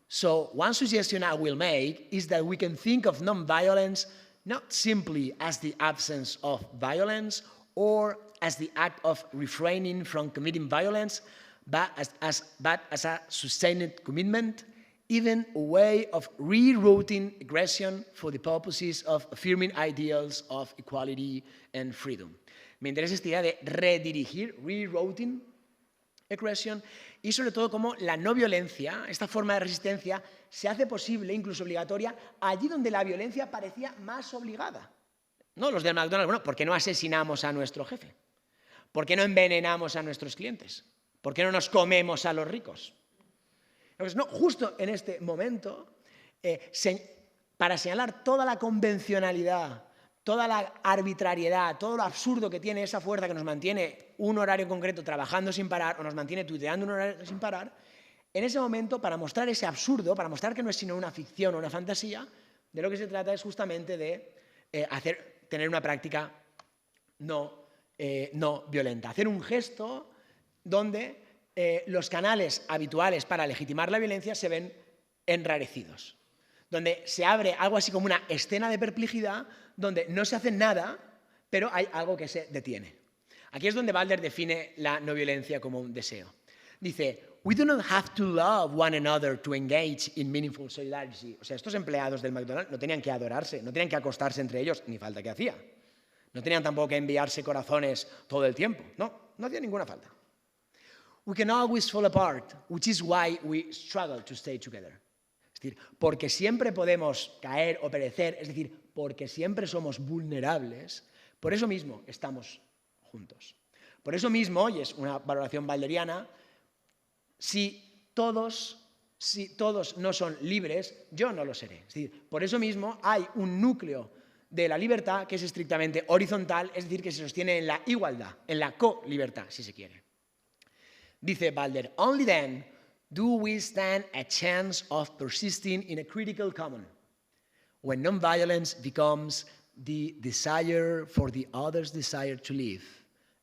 [SPEAKER 1] So, one suggestion I will make is that we can think of non-violence not simply as the absence of violence or as the act of refraining from committing violence, but as a sustained commitment, even a way of rerouting aggression for the purposes of affirming ideals of equality and freedom. Me interesa esta idea de redirigir, rerouting aggression, y sobre todo cómo la no violencia, esta forma de resistencia, se hace posible, incluso obligatoria, allí donde la violencia parecía más obligada. No, los del McDonald's, bueno, ¿por qué no asesinamos a nuestro jefe? ¿Por qué no envenenamos a nuestros clientes? ¿Por qué no nos comemos a los ricos? Pues no, justo en este momento, para señalar toda la convencionalidad, toda la arbitrariedad, todo lo absurdo que tiene esa fuerza que nos mantiene un horario concreto trabajando sin parar o nos mantiene tuiteando un horario sin parar, en ese momento, para mostrar ese absurdo, para mostrar que no es sino una ficción o una fantasía, de lo que se trata es justamente de tener una práctica no violenta, hacer un gesto donde los canales habituales para legitimar la violencia se ven enrarecidos, donde se abre algo así como una escena de perplejidad, donde no se hace nada, pero hay algo que se detiene. Aquí es donde Balder define la no violencia como un deseo. Dice, we do not have to love one another to engage in meaningful solidarity. O sea, estos empleados del McDonald's no tenían que adorarse, no tenían que acostarse entre ellos, ni falta que hacía. No tenían tampoco que enviarse corazones todo el tiempo. No hacía ninguna falta. We can always fall apart, which is why we struggle to stay together. Es decir, porque siempre podemos caer o perecer, es decir, porque siempre somos vulnerables, por eso mismo estamos juntos. Por eso mismo, y es una valoración balderiana, si todos no son libres, yo no lo seré. Es decir, por eso mismo hay un núcleo de la libertad que es estrictamente horizontal, es decir, que se sostiene en la igualdad, en la co-libertad, si se quiere. Dice Balder, only then do we stand a chance of persisting in a critical common, when non-violence becomes the desire for the other's desire to live,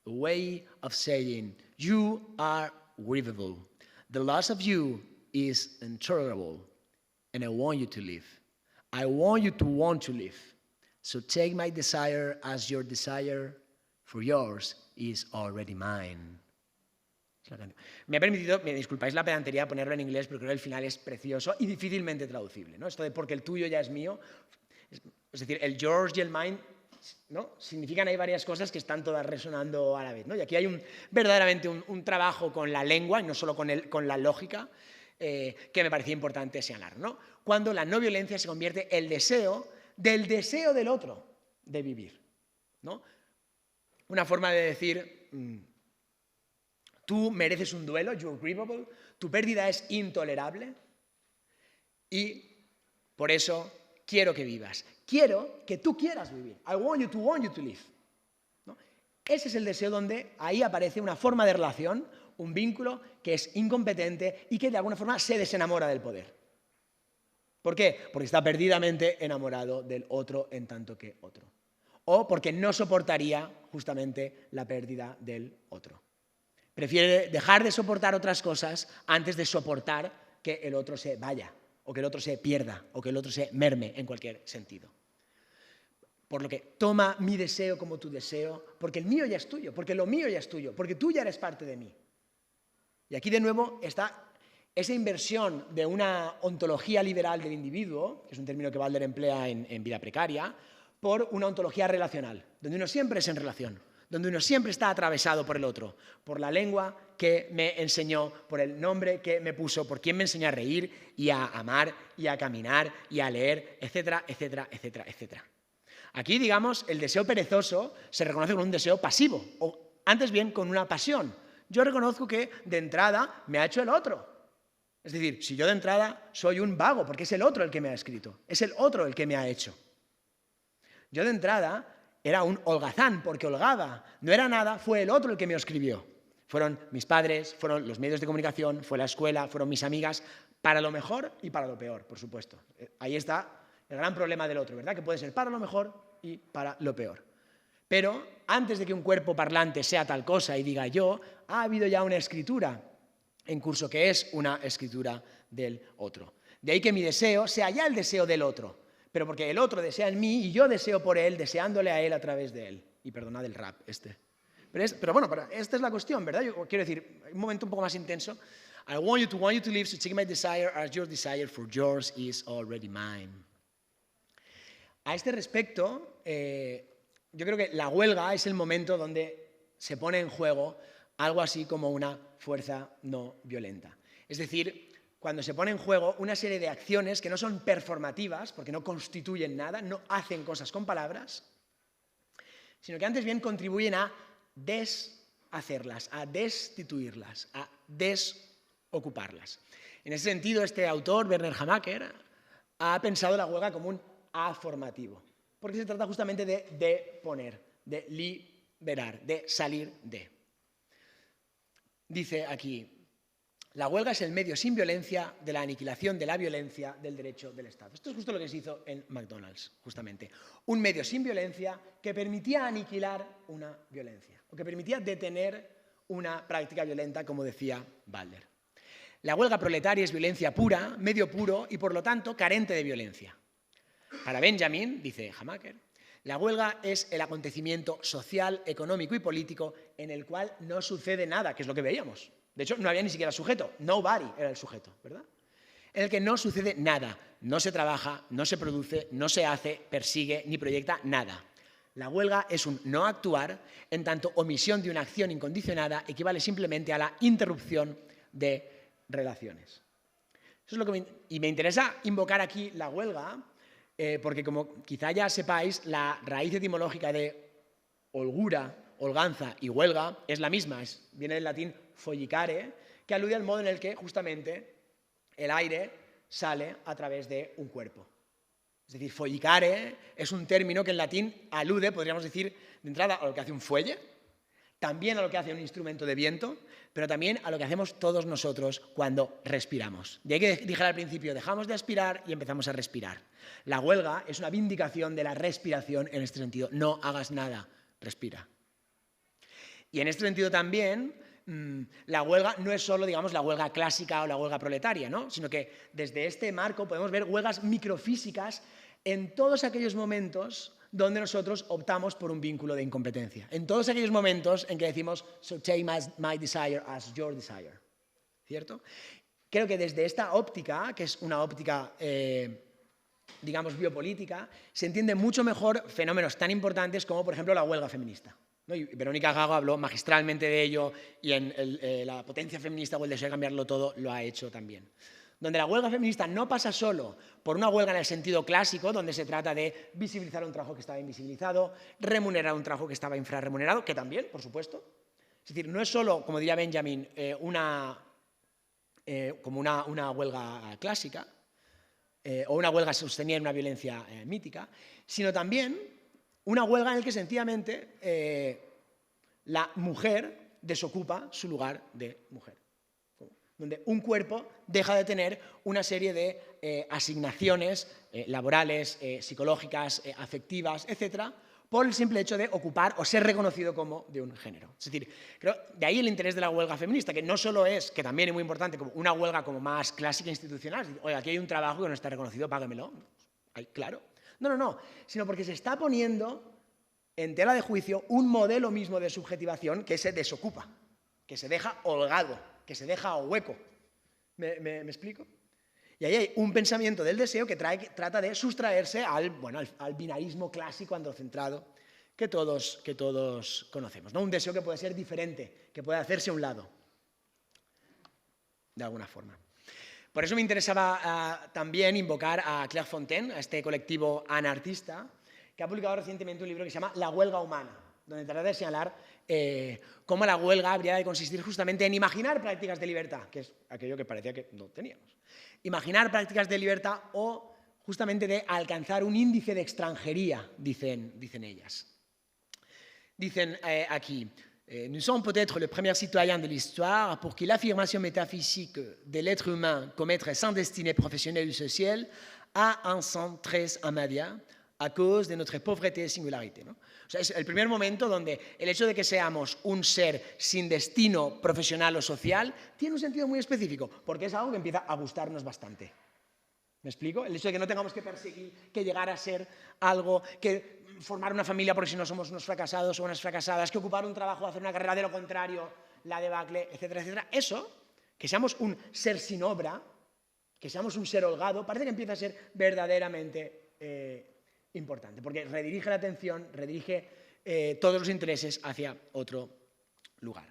[SPEAKER 1] a way of saying, you are grievable, the loss of you is intolerable, and I want you to live. I want you to want to live. So take my desire as your desire, for yours is already mine. Me ha permitido, me disculpáis la pedantería, ponerlo en inglés, pero creo que el final es precioso y difícilmente traducible, ¿no? Esto de porque el tuyo ya es mío, es decir, el yours y el mine, ¿no? Significan hay varias cosas que están todas resonando a la vez, ¿no? Y aquí hay verdaderamente un trabajo con la lengua y no solo con la lógica que me parecía importante señalar, ¿no? Cuando la no violencia se convierte en el deseo del otro de vivir, ¿no? Una forma de decir, tú mereces un duelo, you're grievable, tu pérdida es intolerable y por eso quiero que vivas. Quiero que tú quieras vivir. I want you to live. ¿No? Ese es el deseo donde ahí aparece una forma de relación, un vínculo que es incompetente y que de alguna forma se desenamora del poder. ¿Por qué? Porque está perdidamente enamorado del otro en tanto que otro. O porque no soportaría justamente la pérdida del otro. Prefiere dejar de soportar otras cosas antes de soportar que el otro se vaya, o que el otro se pierda, o que el otro se merme en cualquier sentido. Por lo que toma mi deseo como tu deseo, porque el mío ya es tuyo, porque lo mío ya es tuyo, porque tú ya eres parte de mí. Y aquí de nuevo está esa inversión de una ontología liberal del individuo, que es un término que Butler emplea en Vida Precaria, por una ontología relacional, donde uno siempre es en relación, donde uno siempre está atravesado por el otro, por la lengua que me enseñó, por el nombre que me puso, por quien me enseñó a reír y a amar y a caminar y a leer, etcétera, etcétera, etcétera, etcétera. Aquí, digamos, el deseo perezoso se reconoce con un deseo pasivo, o antes bien con una pasión. Yo reconozco que de entrada me ha hecho el otro. Es decir, si yo de entrada soy un vago, porque es el otro el que me ha escrito, es el otro el que me ha hecho. Yo de entrada era un holgazán, porque holgaba, no era nada, fue el otro el que me escribió. Fueron mis padres, fueron los medios de comunicación, fue la escuela, fueron mis amigas, para lo mejor y para lo peor, por supuesto. Ahí está el gran problema del otro, ¿verdad? Que puede ser para lo mejor y para lo peor. Pero antes de que un cuerpo parlante sea tal cosa y diga yo, ha habido ya una escritura en curso que es una escritura del otro. De ahí que mi deseo sea ya el deseo del otro, pero porque el otro desea en mí y yo deseo por él, deseándole a él a través de él. Y perdonad el rap Pero bueno, esta es la cuestión, ¿verdad? Yo quiero decir, un momento un poco más intenso. I want you to live, so take my desire as your desire, for yours is already mine. A este respecto, yo creo que la huelga es el momento donde se pone en juego algo así como una fuerza no violenta. Es decir, cuando se pone en juego una serie de acciones que no son performativas, porque no constituyen nada, no hacen cosas con palabras, sino que antes bien contribuyen a deshacerlas, a destituirlas, a desocuparlas. En ese sentido, este autor, Werner Hamaker, ha pensado la huelga como un afirmativo, porque se trata justamente de poner, de liberar, de salir de. Dice aquí, la huelga es el medio sin violencia de la aniquilación de la violencia del derecho del Estado. Esto es justo lo que se hizo en McDonald's, justamente. Un medio sin violencia que permitía aniquilar una violencia, o que permitía detener una práctica violenta, como decía Butler. La huelga proletaria es violencia pura, medio puro y, por lo tanto, carente de violencia. Para Benjamin, dice Hamaker, la huelga es el acontecimiento social, económico y político en el cual no sucede nada, que es lo que veíamos. De hecho, no había ni siquiera sujeto. Nobody era el sujeto, ¿verdad? En el que no sucede nada. No se trabaja, no se produce, no se hace, persigue ni proyecta nada. La huelga es un no actuar, en tanto omisión de una acción incondicionada equivale simplemente a la interrupción de relaciones. Eso es lo que me interesa invocar aquí la huelga, porque como quizá ya sepáis, la raíz etimológica de holgura, holganza y huelga es la misma, viene del latín follicare, que alude al modo en el que justamente el aire sale a través de un cuerpo. Es decir, follicare es un término que en latín alude, podríamos decir, de entrada a lo que hace un fuelle, también a lo que hace un instrumento de viento, pero también a lo que hacemos todos nosotros cuando respiramos. De ahí que dije al principio, dejamos de aspirar y empezamos a respirar. La huelga es una vindicación de la respiración en este sentido. No hagas nada, respira. Y en este sentido también, la huelga no es solo, digamos, la huelga clásica o la huelga proletaria, ¿no? Sino que desde este marco podemos ver huelgas microfísicas en todos aquellos momentos donde nosotros optamos por un vínculo de incompetencia. En todos aquellos momentos en que decimos, so take my desire as your desire. ¿Cierto? Creo que desde esta óptica, que es una óptica, digamos, biopolítica, se entienden mucho mejor fenómenos tan importantes como, por ejemplo, la huelga feminista. ¿No? Y Verónica Gago habló magistralmente de ello y en la potencia feminista o el deseo de cambiarlo todo lo ha hecho también. Donde la huelga feminista no pasa solo por una huelga en el sentido clásico, donde se trata de visibilizar un trabajo que estaba invisibilizado, remunerar un trabajo que estaba infrarremunerado, que también, por supuesto. Es decir, no es solo, como diría Benjamin, como una huelga clásica o una huelga sostenida en una violencia mítica, sino también una huelga en la que sencillamente la mujer desocupa su lugar de mujer, donde un cuerpo deja de tener una serie de asignaciones laborales, psicológicas, afectivas, etcétera, por el simple hecho de ocupar o ser reconocido como de un género. Es decir, creo, de ahí el interés de la huelga feminista, que no solo es, que también es muy importante, como una huelga como más clásica institucional, es decir, oye, aquí hay un trabajo que no está reconocido, páguemelo. Claro, No, sino porque se está poniendo en tela de juicio un modelo mismo de subjetivación que se desocupa, que se deja holgado, que se deja hueco. ¿Me explico? Y ahí hay un pensamiento del deseo que trata de sustraerse al binarismo clásico androcentrado que todos conocemos, ¿no? Un deseo que puede ser diferente, que puede hacerse a un lado, de alguna forma. Por eso me interesaba también invocar a Claire Fontaine, a este colectivo anarquista, que ha publicado recientemente un libro que se llama La huelga humana, donde trata de señalar cómo la huelga habría de consistir justamente en imaginar prácticas de libertad, que es aquello que parecía que no teníamos. Imaginar prácticas de libertad o justamente de alcanzar un índice de extranjería, dicen ellas. Dicen aquí, nous sommes peut-être les premiers citoyens de l'histoire pour qui l'affirmation métaphysique de l'être humain comme être sans destinée professionnelle ou sociale a un sens très immédiat a cause de notre pauvreté y singularité, ¿no? O sea, es el primer momento donde el hecho de que seamos un ser sin destino profesional o social tiene un sentido muy específico, porque es algo que empieza a gustarnos bastante. ¿Me explico? El hecho de que no tengamos que perseguir, que llegar a ser algo, que formar una familia porque si no somos unos fracasados o unas fracasadas, que ocupar un trabajo, hacer una carrera, de lo contrario, la debacle, etcétera, etcétera. Eso, que seamos un ser sin obra, que seamos un ser holgado, parece que empieza a ser verdaderamente importante, porque redirige la atención, redirige todos los intereses hacia otro lugar.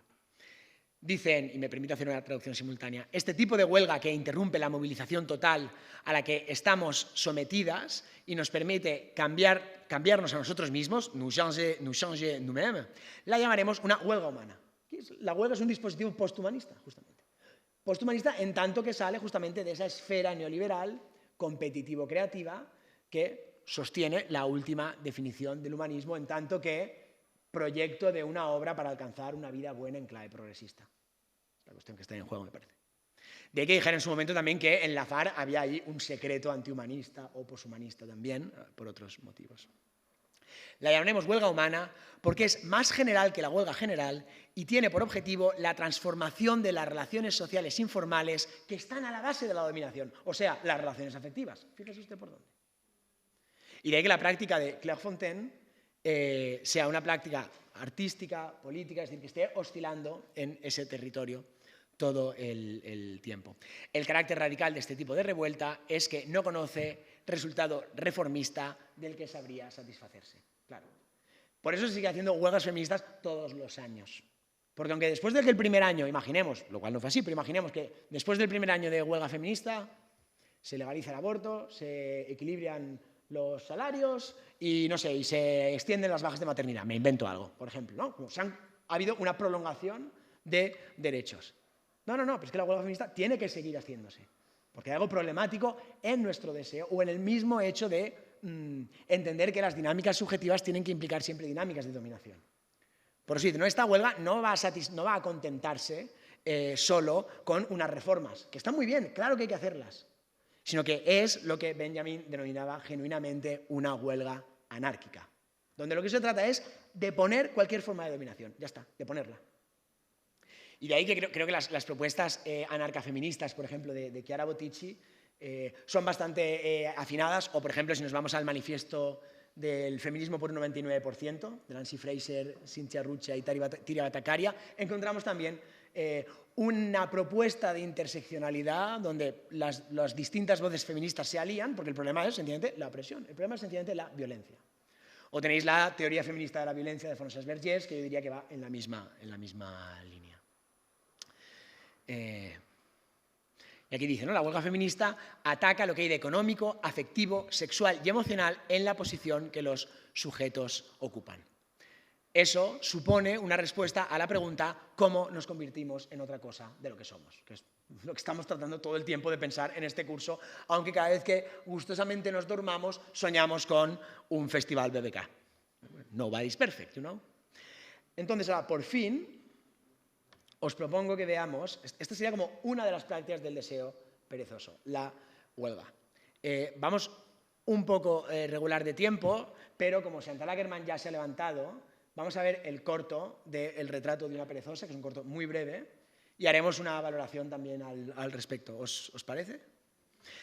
[SPEAKER 1] Dicen, y me permito hacer una traducción simultánea, este tipo de huelga que interrumpe la movilización total a la que estamos sometidas y nos permite cambiarnos a nosotros mismos, nous changer nous-mêmes, la llamaremos una huelga humana. La huelga es un dispositivo posthumanista, justamente. Posthumanista en tanto que sale justamente de esa esfera neoliberal, competitivo-creativa, que sostiene la última definición del humanismo en tanto que proyecto de una obra para alcanzar una vida buena en clave progresista. La cuestión que está en juego, me parece. De ahí que dijera en su momento también que en Lafar había ahí un secreto antihumanista o poshumanista también, por otros motivos. La llamaremos huelga humana porque es más general que la huelga general y tiene por objetivo la transformación de las relaciones sociales informales que están a la base de la dominación, o sea, las relaciones afectivas. Fíjese usted por dónde. Y de ahí que la práctica de Claire Fontaine sea una práctica artística, política, es decir, que esté oscilando en ese territorio todo el tiempo. El carácter radical de este tipo de revuelta es que no conoce resultado reformista del que sabría satisfacerse. Claro. Por eso se sigue haciendo huelgas feministas todos los años. Porque aunque después de que el primer año, imaginemos, lo cual no fue así, pero imaginemos que después del primer año de huelga feminista se legaliza el aborto, se equilibran los salarios y, no sé, y se extienden las bajas de maternidad. Me invento algo, por ejemplo, ¿no? Ha habido una prolongación de derechos. No, pero es que la huelga feminista tiene que seguir haciéndose. Porque hay algo problemático en nuestro deseo o en el mismo hecho de entender que las dinámicas subjetivas tienen que implicar siempre dinámicas de dominación. Por eso, esta huelga no va a contentarse solo con unas reformas, que están muy bien, claro que hay que hacerlas, sino que es lo que Benjamin denominaba genuinamente una huelga anárquica, donde lo que se trata es de poner cualquier forma de dominación, ya está, de ponerla. Y de ahí que creo que las propuestas anarcafeministas, por ejemplo, de Chiara Bottici, son bastante afinadas, o por ejemplo, si nos vamos al manifiesto del feminismo por un 99%, de Nancy Fraser, Cynthia Ruccia y Tiria Bhattacharya, encontramos también una propuesta de interseccionalidad donde las distintas voces feministas se alían, porque el problema es, sencillamente, la opresión, el problema es, sencillamente, la violencia. O tenéis la teoría feminista de la violencia de Françoise Vergès, que yo diría que va en la misma línea. Y aquí dice, ¿no? La huelga feminista ataca lo que hay de económico, afectivo, sexual y emocional en la posición que los sujetos ocupan. Eso supone una respuesta a la pregunta ¿cómo nos convertimos en otra cosa de lo que somos? Que es lo que estamos tratando todo el tiempo de pensar en este curso, aunque cada vez que gustosamente nos dormamos soñamos con un festival BBK. Nobody's perfect, you know? Entonces, ahora, por fin, os propongo que veamos, esta sería como una de las prácticas del deseo perezoso, la huelga. Vamos un poco regular de tiempo, pero como Chantal Akerman ya se ha levantado, vamos a ver el corto del retrato de una perezosa, que es un corto muy breve, y haremos una valoración también al respecto. ¿Os parece?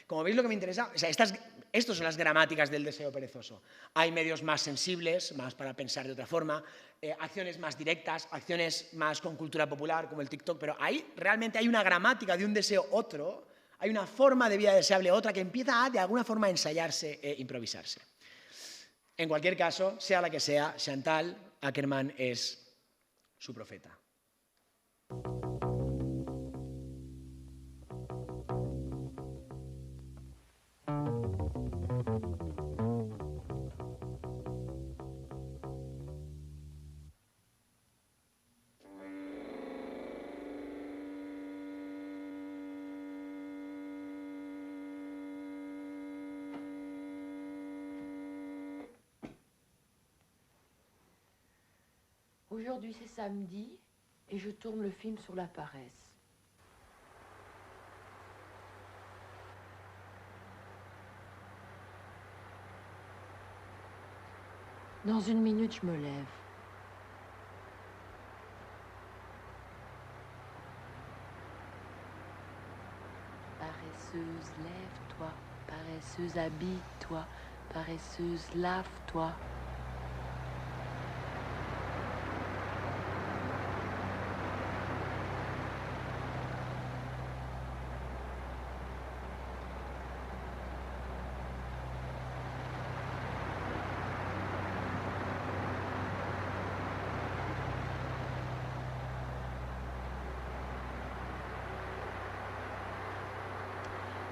[SPEAKER 1] Como veis, lo que me interesa, o sea, estos son las gramáticas del deseo perezoso. Hay medios más sensibles, más para pensar de otra forma, acciones más directas, acciones más con cultura popular, como el TikTok, pero realmente hay una gramática de un deseo otro, hay una forma de vida deseable otra que empieza a, de alguna forma, ensayarse e improvisarse. En cualquier caso, sea la que sea, Chantal Akerman es su profeta.
[SPEAKER 10] Aujourd'hui c'est samedi et je tourne le film sur la paresse. Dans une minute, je me lève. Paresseuse, lève-toi. Paresseuse, habille-toi. Paresseuse, lave-toi.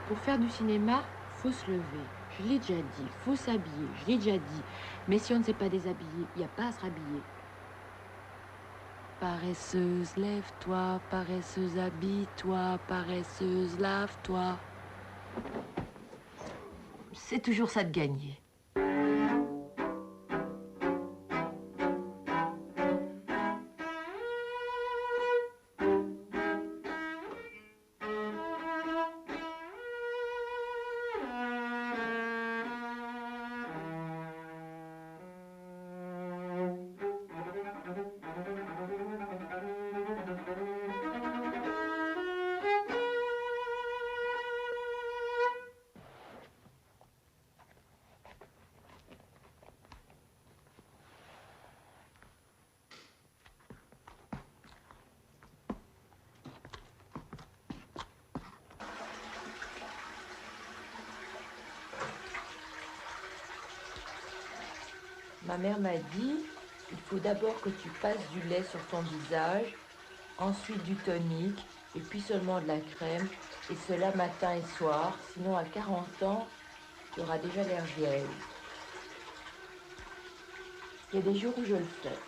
[SPEAKER 10] Pour faire du cinéma, faut se lever. Je l'ai déjà dit, faut s'habiller. Je l'ai déjà dit. Mais si on ne sait pas déshabiller, il n'y a pas à se rhabiller. Paresseuse, lève-toi. Paresseuse, habille-toi. Paresseuse, lave-toi. C'est toujours ça de gagner. Ma mère m'a dit, il faut d'abord que tu passes du lait sur ton visage, ensuite du tonique, et puis seulement de la crème, et cela matin et soir, sinon à 40 ans, tu auras déjà l'air vieille. Il y a des jours où je le fais.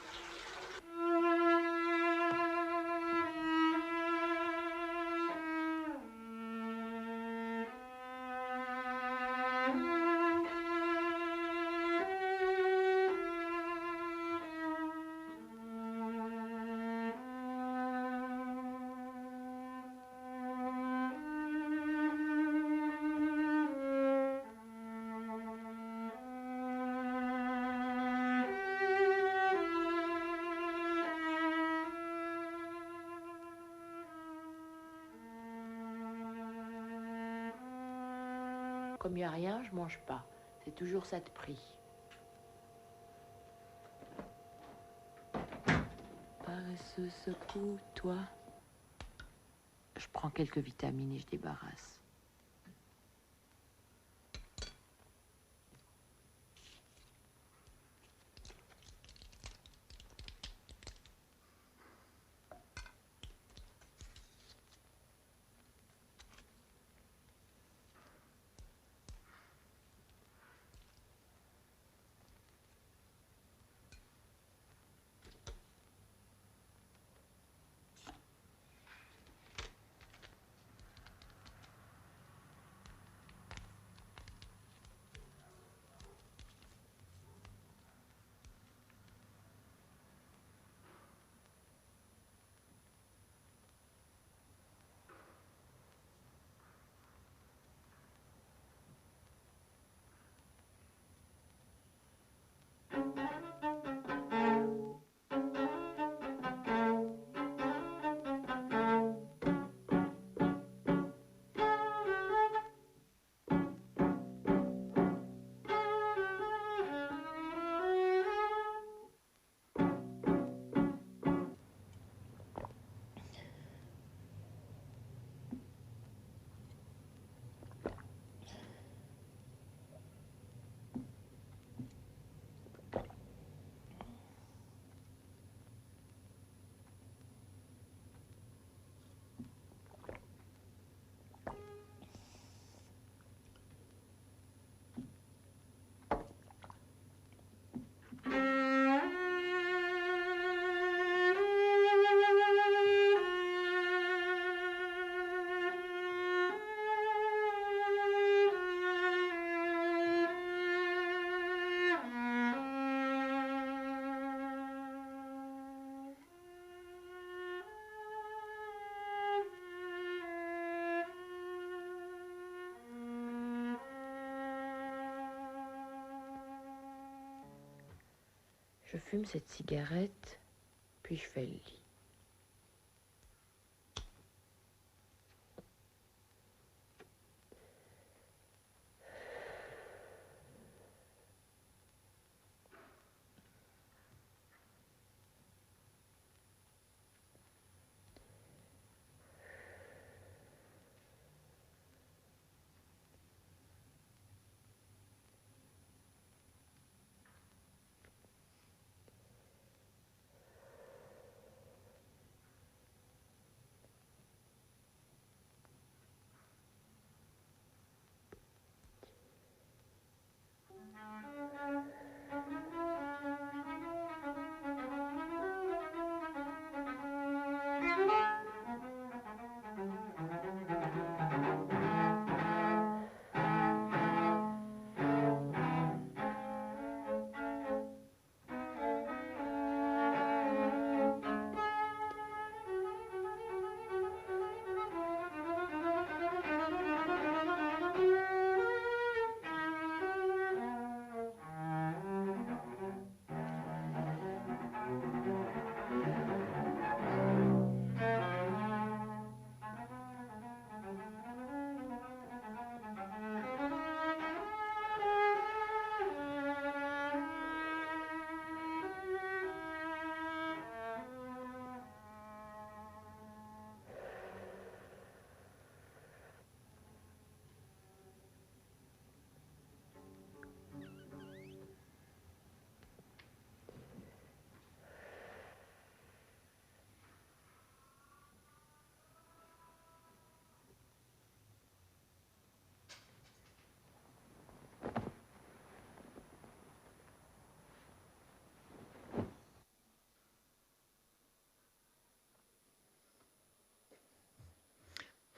[SPEAKER 10] Comme il n'y a rien, je mange pas. C'est toujours ça de prix. Paresseux, secoue-toi. Je prends quelques vitamines et je débarrasse. Je fume cette cigarette, puis je fais le lit.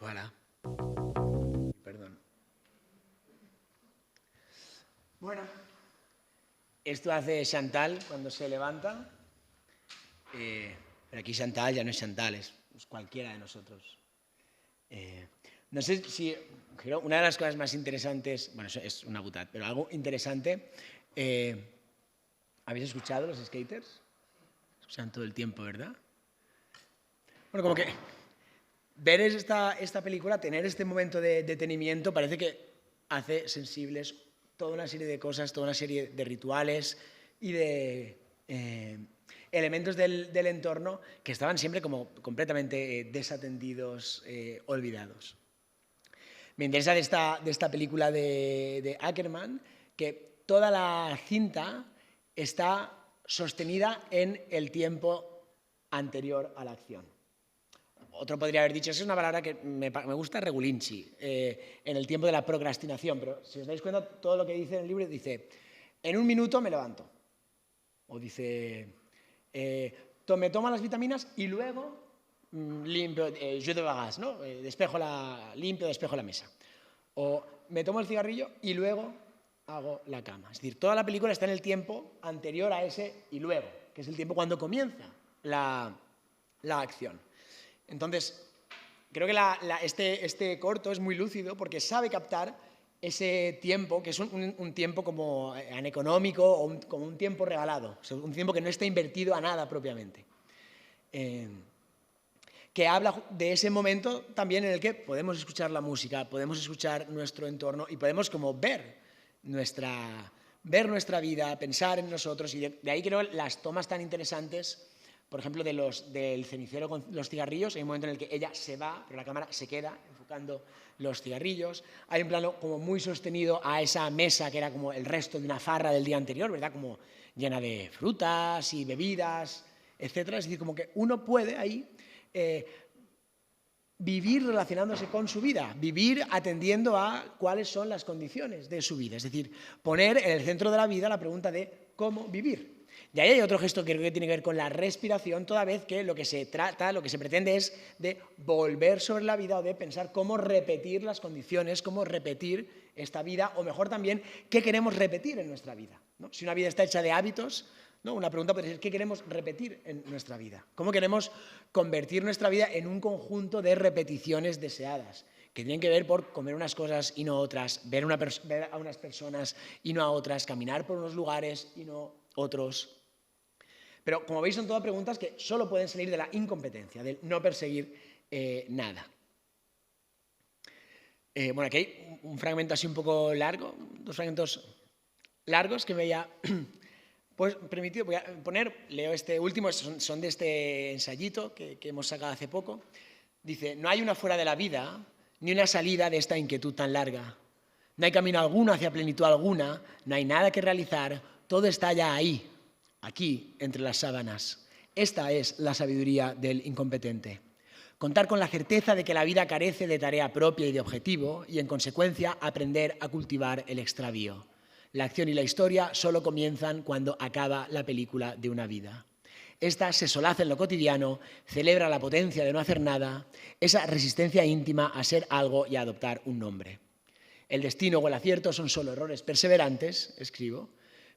[SPEAKER 1] Voilà. Perdón. Bueno, esto hace Chantal cuando se levanta. Pero aquí Chantal ya no es Chantal, es cualquiera de nosotros. No sé si... Creo, una de las cosas más interesantes... Bueno, eso es una butad, pero algo interesante... ¿Habéis escuchado los skaters? Escuchan todo el tiempo, ¿verdad? Bueno, como que... Ver esta película, tener este momento de detenimiento, parece que hace sensibles toda una serie de cosas, toda una serie de rituales y de elementos del entorno que estaban siempre como completamente desatendidos, olvidados. Me interesa de esta película de Ackerman que toda la cinta está sostenida en el tiempo anterior a la acción. Otro podría haber dicho, esa es una palabra que me gusta regulinchi, en el tiempo de la procrastinación, pero si os dais cuenta, todo lo que dice en el libro dice, en un minuto me levanto. O dice, me tomo las vitaminas y luego limpio, jeu de bagages, ¿no? Despejo la mesa. O me tomo el cigarrillo y luego hago la cama. Es decir, toda la película está en el tiempo anterior a ese y luego, que es el tiempo cuando comienza la acción. Entonces, creo que este corto es muy lúcido porque sabe captar ese tiempo, que es un tiempo como aneconómico o como un tiempo regalado, o sea, un tiempo que no está invertido a nada propiamente. Que habla de ese momento también en el que podemos escuchar la música, podemos escuchar nuestro entorno y podemos como ver nuestra vida, pensar en nosotros, y de ahí creo las tomas tan interesantes. Por ejemplo, del cenicero con los cigarrillos, hay un momento en el que ella se va, pero la cámara se queda enfocando los cigarrillos. Hay un plano como muy sostenido a esa mesa que era como el resto de una farra del día anterior, ¿verdad? Como llena de frutas y bebidas, etcétera. Es decir, como que uno puede ahí vivir relacionándose con su vida, vivir atendiendo a cuáles son las condiciones de su vida. Es decir, poner en el centro de la vida la pregunta de cómo vivir. Y ahí hay otro gesto que creo que tiene que ver con la respiración, toda vez que lo que se trata, lo que se pretende es de volver sobre la vida o de pensar cómo repetir las condiciones, cómo repetir esta vida, o mejor también, qué queremos repetir en nuestra vida, ¿no? Si una vida está hecha de hábitos, ¿no? Una pregunta podría ser, ¿qué queremos repetir en nuestra vida? ¿Cómo queremos convertir nuestra vida en un conjunto de repeticiones deseadas? Que tienen que ver por comer unas cosas y no otras, ver a unas personas y no a otras, caminar por unos lugares y no otros, Pero como veis son todas preguntas que solo pueden salir de la incompetencia, del no perseguir nada. Bueno, aquí hay un fragmento así un poco largo, dos fragmentos largos que me había pues, permitido. Voy a poner, leo este último, son de este ensayito que hemos sacado hace poco. Dice, no hay una fuera de la vida, ni una salida de esta inquietud tan larga. No hay camino alguno hacia plenitud alguna, no hay nada que realizar, todo está ya ahí, aquí, entre las sábanas. Esta es la sabiduría del incompetente. Contar con la certeza de que la vida carece de tarea propia y de objetivo y, en consecuencia, aprender a cultivar el extravío. La acción y la historia solo comienzan cuando acaba la película de una vida. Esta se solaza en lo cotidiano, celebra la potencia de no hacer nada, esa resistencia íntima a ser algo y a adoptar un nombre. El destino o el acierto son solo errores perseverantes, escribo,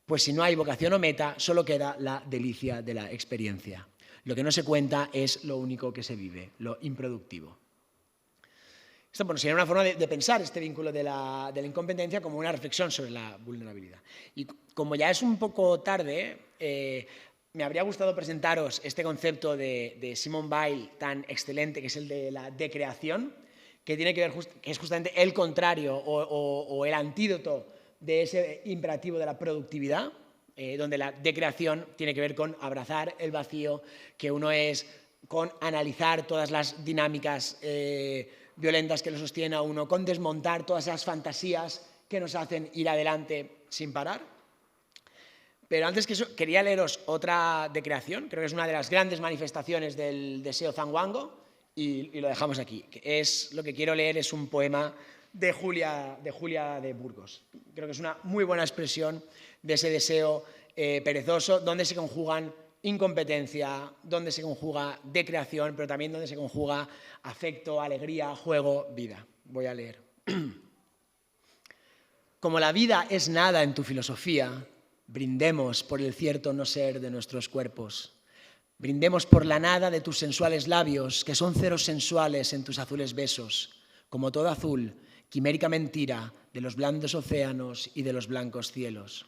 [SPEAKER 1] pues si no hay vocación o meta, solo queda la delicia de la experiencia. Lo que no se cuenta es lo único que se vive, lo improductivo. Esto sería una forma de pensar este vínculo de la incompetencia como una reflexión sobre la vulnerabilidad. Y como ya es un poco tarde, me habría gustado presentaros este concepto de Simone Weil tan excelente, que es el de la decreación, que tiene que ver que es justamente el contrario o el antídoto de ese imperativo de la productividad, donde la decreación tiene que ver con abrazar el vacío que uno es, con analizar todas las dinámicas violentas que lo sostienen a uno, con desmontar todas esas fantasías que nos hacen ir adelante sin parar. Pero antes que eso, quería leeros otra decreación, creo que es una de las grandes manifestaciones del deseo zanguango, y lo dejamos aquí. Lo que quiero leer es un poema de Julia de Burgos. Creo que es una muy buena expresión de ese deseo perezoso, donde se conjugan incompetencia, donde se conjuga decreación, pero también donde se conjuga afecto, alegría, juego, vida. Voy a leer. Como la vida es nada en tu filosofía, brindemos por el cierto no ser de nuestros cuerpos. Brindemos por la nada de tus sensuales labios, que son ceros sensuales en tus azules besos, como todo azul, quimérica mentira de los blandos océanos y de los blancos cielos.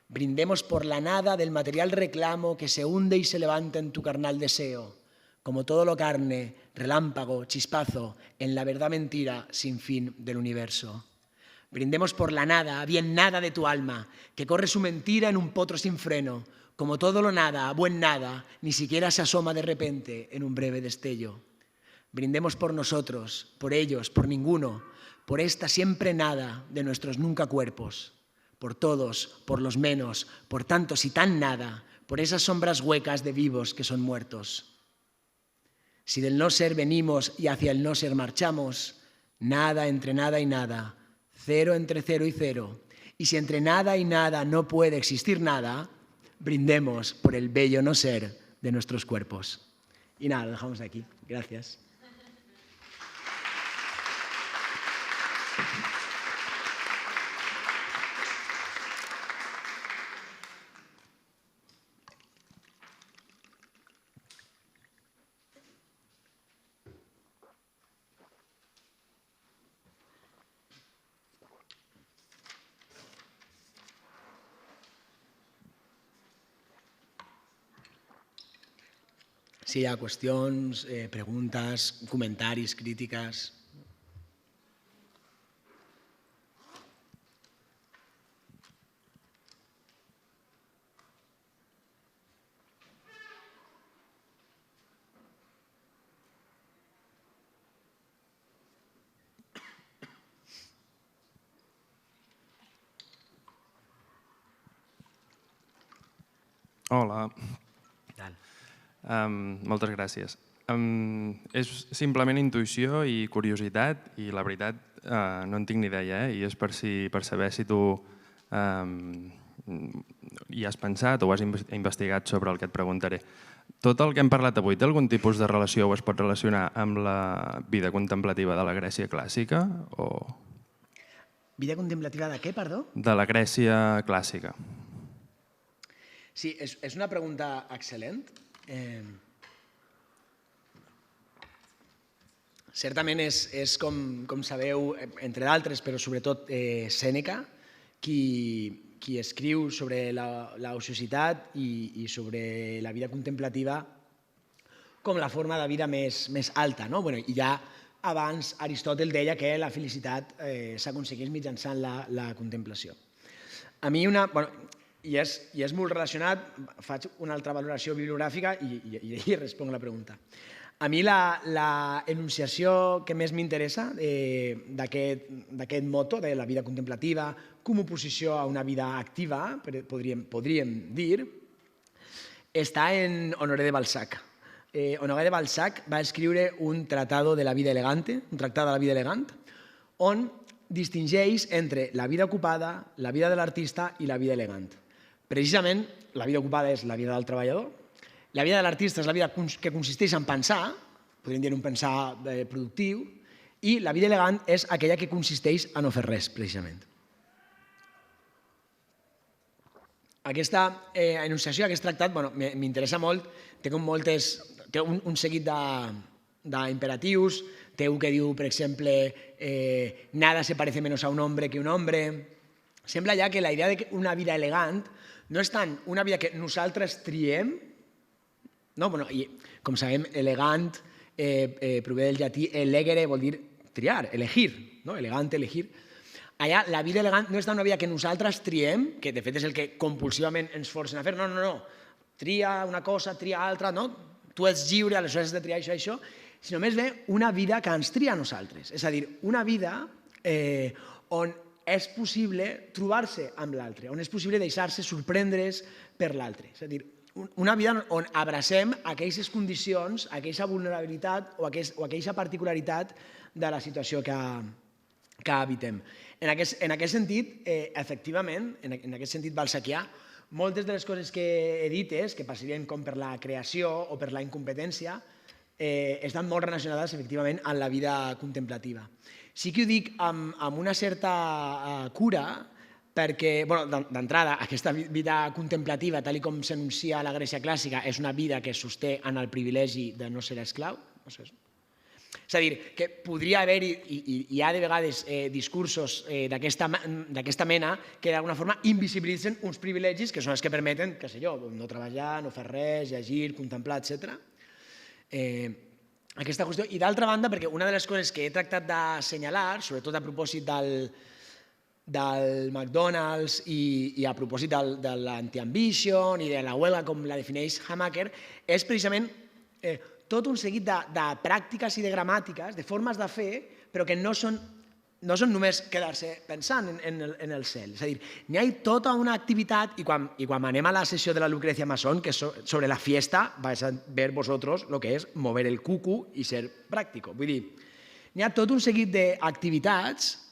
[SPEAKER 1] Brindemos por la nada del material reclamo que se hunde y se levanta en tu carnal deseo, como todo lo carne, relámpago, chispazo, en la verdad mentira sin fin del universo. Brindemos por la nada, bien nada de tu alma, que corre su mentira en un potro sin freno, como todo lo nada, buen nada, ni siquiera se asoma de repente en un breve destello. Brindemos por nosotros, por ellos, por ninguno, por esta siempre nada de nuestros nunca cuerpos, por todos, por los menos, por tantos y tan nada, por esas sombras huecas de vivos que son muertos. Si del no ser venimos y hacia el no ser marchamos, nada entre nada y nada, cero entre cero y cero, y si entre nada y nada no puede existir nada, brindemos por el bello no ser de nuestros cuerpos. Y nada, lo dejamos aquí. Gracias. Si hi ha qüestions, preguntes, comentaris, crítiques...
[SPEAKER 11] Hola. Moltes gràcies. És simplement intuïció i curiositat i la veritat no en tinc ni idea i és per saber si tu hi has pensat o has investigat sobre el que et preguntaré. Tot el que hem parlat avui té algun tipus de relació o es pot relacionar amb la vida contemplativa de la Grècia clàssica?
[SPEAKER 1] Vida contemplativa de què, perdó?
[SPEAKER 11] De la Grècia clàssica.
[SPEAKER 1] Sí, és una pregunta excel·lent. Certament és, com sabeu, entre d'altres, però sobretot Sèneca, qui qui escriu sobre l'ociositat i sobre la vida contemplativa com la forma de vida més alta. I ja abans Aristòtel deia que la felicitat s'aconsegueix mitjançant la contemplació. A mi i és molt relacionat, faig una altra valoració bibliogràfica i responc la pregunta. A mi la enunciació que més m'interessa d'aquest moto de la vida contemplativa com a oposició a una vida activa, podríem dir, està en Honoré de Balzac. Honoré de Balzac va escriure un tratado de la vida elegante, un tractat de la vida elegant, on distingeix entre la vida ocupada, la vida de l'artista i la vida elegant. Precisament, la vida ocupada és la vida del treballador, la vida de l'artista és la vida que consisteix en pensar, podríem dir un pensar productiu, i la vida elegant és aquella que consisteix a no fer res, precisament. Aquesta enunciació, aquest tractat, m'interessa molt, té un seguit d'imperatius, té un que diu, per exemple, nada se parece menos a un hombre que un hombre. Sembla ja que la idea d'una vida elegant no és tant una vida que nosaltres triem, com sabem, elegant prové del llatí elegere, vol dir triar, elegir, elegant, elegir. Allà la vida elegant no és tant una vida que nosaltres triem, que de fet és el que compulsivament ens forcen a fer, no, tria una cosa, tria altra, tu ets lliure, aleshores has de triar això, sinó més bé una vida que ens tria a nosaltres. És a dir, una vida on és possible trobar-se amb l'altre, on és possible deixar-se sorprendre's per l'altre. És a dir, una vida on abracem aquelles condicions, aquella vulnerabilitat o aquella particularitat de la situació que habitem. En aquest sentit, efectivament, en aquest sentit balzaquià, moltes de les coses que he dites, que passarien com per la creació o per la incompetència, estan molt relacionades, efectivament, amb la vida contemplativa. Sí que ho dic amb una certa cura, perquè, d'entrada, aquesta vida contemplativa, tal com s'anuncia a la Grècia clàssica, és una vida que es sosté en el privilegi de no ser esclau. És a dir, que podria haver-hi, i hi ha de vegades discursos d'aquesta mena que d'alguna forma invisibilitzen uns privilegis que són els que permeten, què sé jo, no treballar, no fer res, llegir, contemplar, etc. Aquesta qüestió. I d'altra banda, perquè una de les coses que he tractat d'assenyalar, sobretot a propòsit del McDonald's i a propòsit de l'anti-ambition i de la huelga, com la defineix Hamaker, és precisament tot un seguit de pràctiques i de gramàtiques, de formes de fer, però que no són només quedar-se pensant en el cel. És a dir, n'hi ha tota una activitat, i quan anem a la sessió de la Lucrecia Masson, que és sobre la fiesta, vais a ver vosotros lo que és mover el cucu i ser pràctico. Vull dir, n'hi ha tot un seguit d'activitats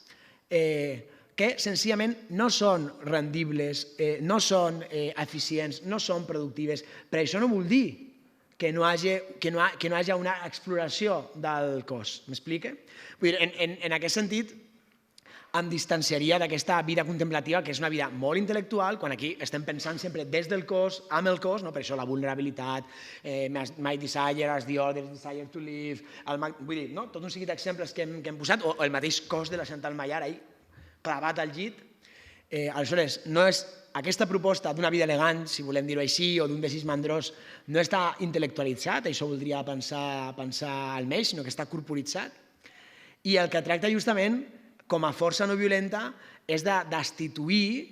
[SPEAKER 1] que senzillament no són rendibles, no són eficients, no són productives. Per això no vol dir que no hi hagi una exploració del cos. M'explique? Vull dir, en aquest sentit, em distanciaria d'aquesta vida contemplativa, que és una vida molt intel·lectual, quan aquí estem pensant sempre des del cos, amb el cos, per això la vulnerabilitat, my desire as the other's desire to live, vull dir, tot un seguit d'exemples que hem posat, o el mateix cos de la Chantal Maillard ahí, clavat al llit. Aleshores, no és aquesta proposta d'una vida elegant, si volem dir-ho així, o d'un desig mandrós, no està intel·lectualitzat, això voldria pensar almenys, sinó que està corporitzat. I el que tracta justament, com a força no violenta, és de destituir,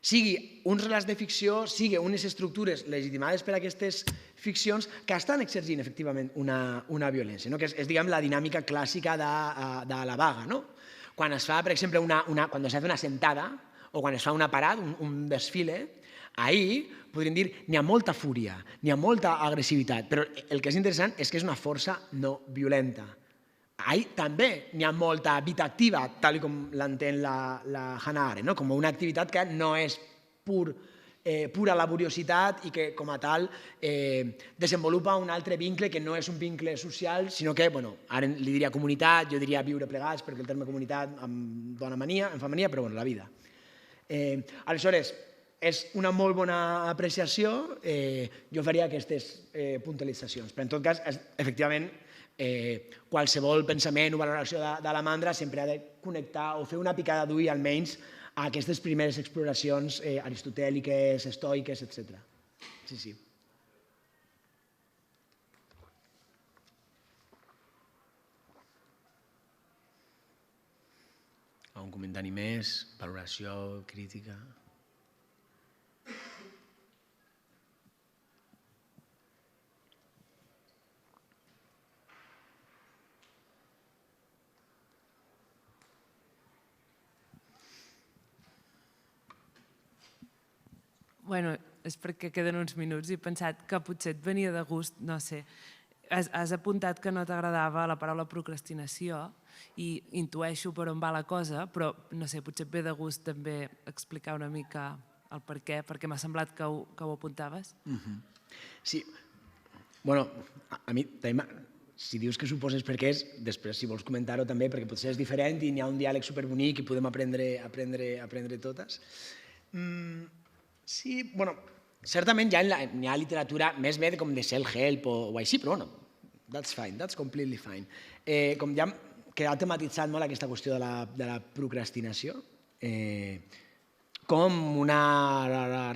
[SPEAKER 1] sigui uns relats de ficció, sigui unes estructures legitimades per aquestes ficcions que estan exercint efectivament una violència, que és, diguem, la dinàmica clàssica de la vaga. Quan es fa, per exemple, quan s'ha fet una sentada, o quan es fa una parada, un desfile, ahir, podríem dir, n'hi ha molta fúria, n'hi ha molta agressivitat, però el que és interessant és que és una força no violenta. Ahir també n'hi ha molta vida activa, tal com l'entén la Hannah Arendt, com una activitat que no és pura laboriositat i que, com a tal, desenvolupa un altre vincle que no és un vincle social, sinó que, ara li diria comunitat, jo diria viure plegats, perquè el terme comunitat em dona mania, em fa mania, però la vida. Aleshores, és una molt bona apreciació, jo faria aquestes puntualitzacions, però en tot cas, efectivament, qualsevol pensament o valoració de la mandra sempre ha de connectar o fer una picada d'ull almenys a aquestes primeres exploracions aristotèliques, estoiques, etc. Sí, sí. Un comentari més, valoració, crítica...
[SPEAKER 12] Bueno, és perquè queden uns minuts i he pensat que potser et venia de gust, no sé. Has apuntat que no t'agradava la paraula procrastinació i intueixo per on va la cosa, però no sé, potser et ve de gust també explicar una mica el per què, perquè m'ha semblat que ho apuntaves.
[SPEAKER 1] Sí, bueno, a mi també, si dius que suposes per què és, després si vols comentar-ho també, perquè potser és diferent i n'hi ha un diàleg superbonic i podem aprendre totes. Sí, bueno, certament ja n'hi ha literatura més bé com de self-help o així, però bueno, that's fine, that's completely fine. Com ja que ha tematitzat molt aquesta qüestió de la procrastinació, com una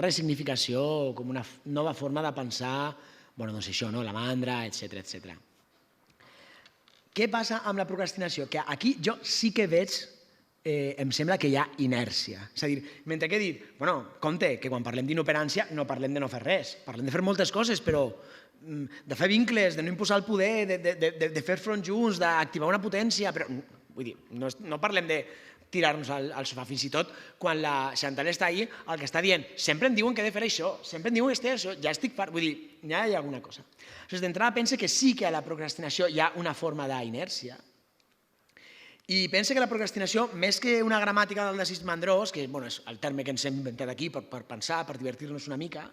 [SPEAKER 1] resignificació, com una nova forma de pensar, bueno, doncs això, la mandra, etc. Què passa amb la procrastinació? Que aquí jo sí que veig, em sembla que hi ha inèrcia. És a dir, mentre que he dit, bueno, compte, que quan parlem d'inoperància no parlem de no fer res, parlem de fer moltes coses, però de fer vincles, de no imposar el poder, de fer front junts, d'activar una potència, però vull dir, no parlem de tirar-nos al sofà, fins i tot quan la Chantal està ahí, el que està dient, sempre em diuen que he de fer això, sempre em diuen que he de fer això, ja estic fart, vull dir, hi ha alguna cosa. Llavors, d'entrada penso que sí que a la procrastinació hi ha una forma d'inèrcia, i penso que la procrastinació, més que una gramàtica del Narcís Mandrós, que és el terme que ens hem inventat aquí per pensar, per divertir-nos una mica,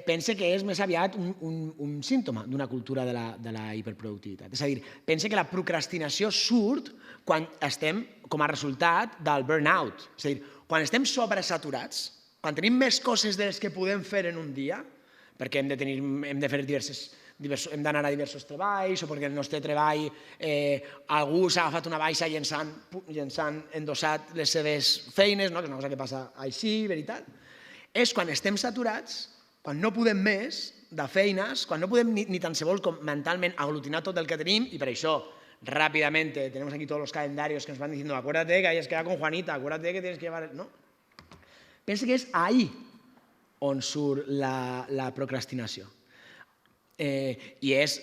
[SPEAKER 1] penso que és més aviat un símptoma d'una cultura de la hiperproductivitat. És a dir, penso que la procrastinació surt quan estem com a resultat del burnout. És a dir, quan estem sobresaturats, quan tenim més coses de les que podem fer en un dia, perquè hem de fer hem d'anar a diversos treballs o perquè el nostre treball algú s'ha agafat una baixa i ens han endossat les seves feines, que és una cosa que passa així, veritat, és quan estem saturats, quan no podem més de feines, quan no podem ni tan sols com mentalment aglutinar tot el que tenim, i per això rápidamente tenemos aquí todos los calendarios que nos van diciendo acuérdate que hayas quedado con Juanita, acuérdate que tienes que llevar... No. Penso que és ahí on surt la procrastinació. I és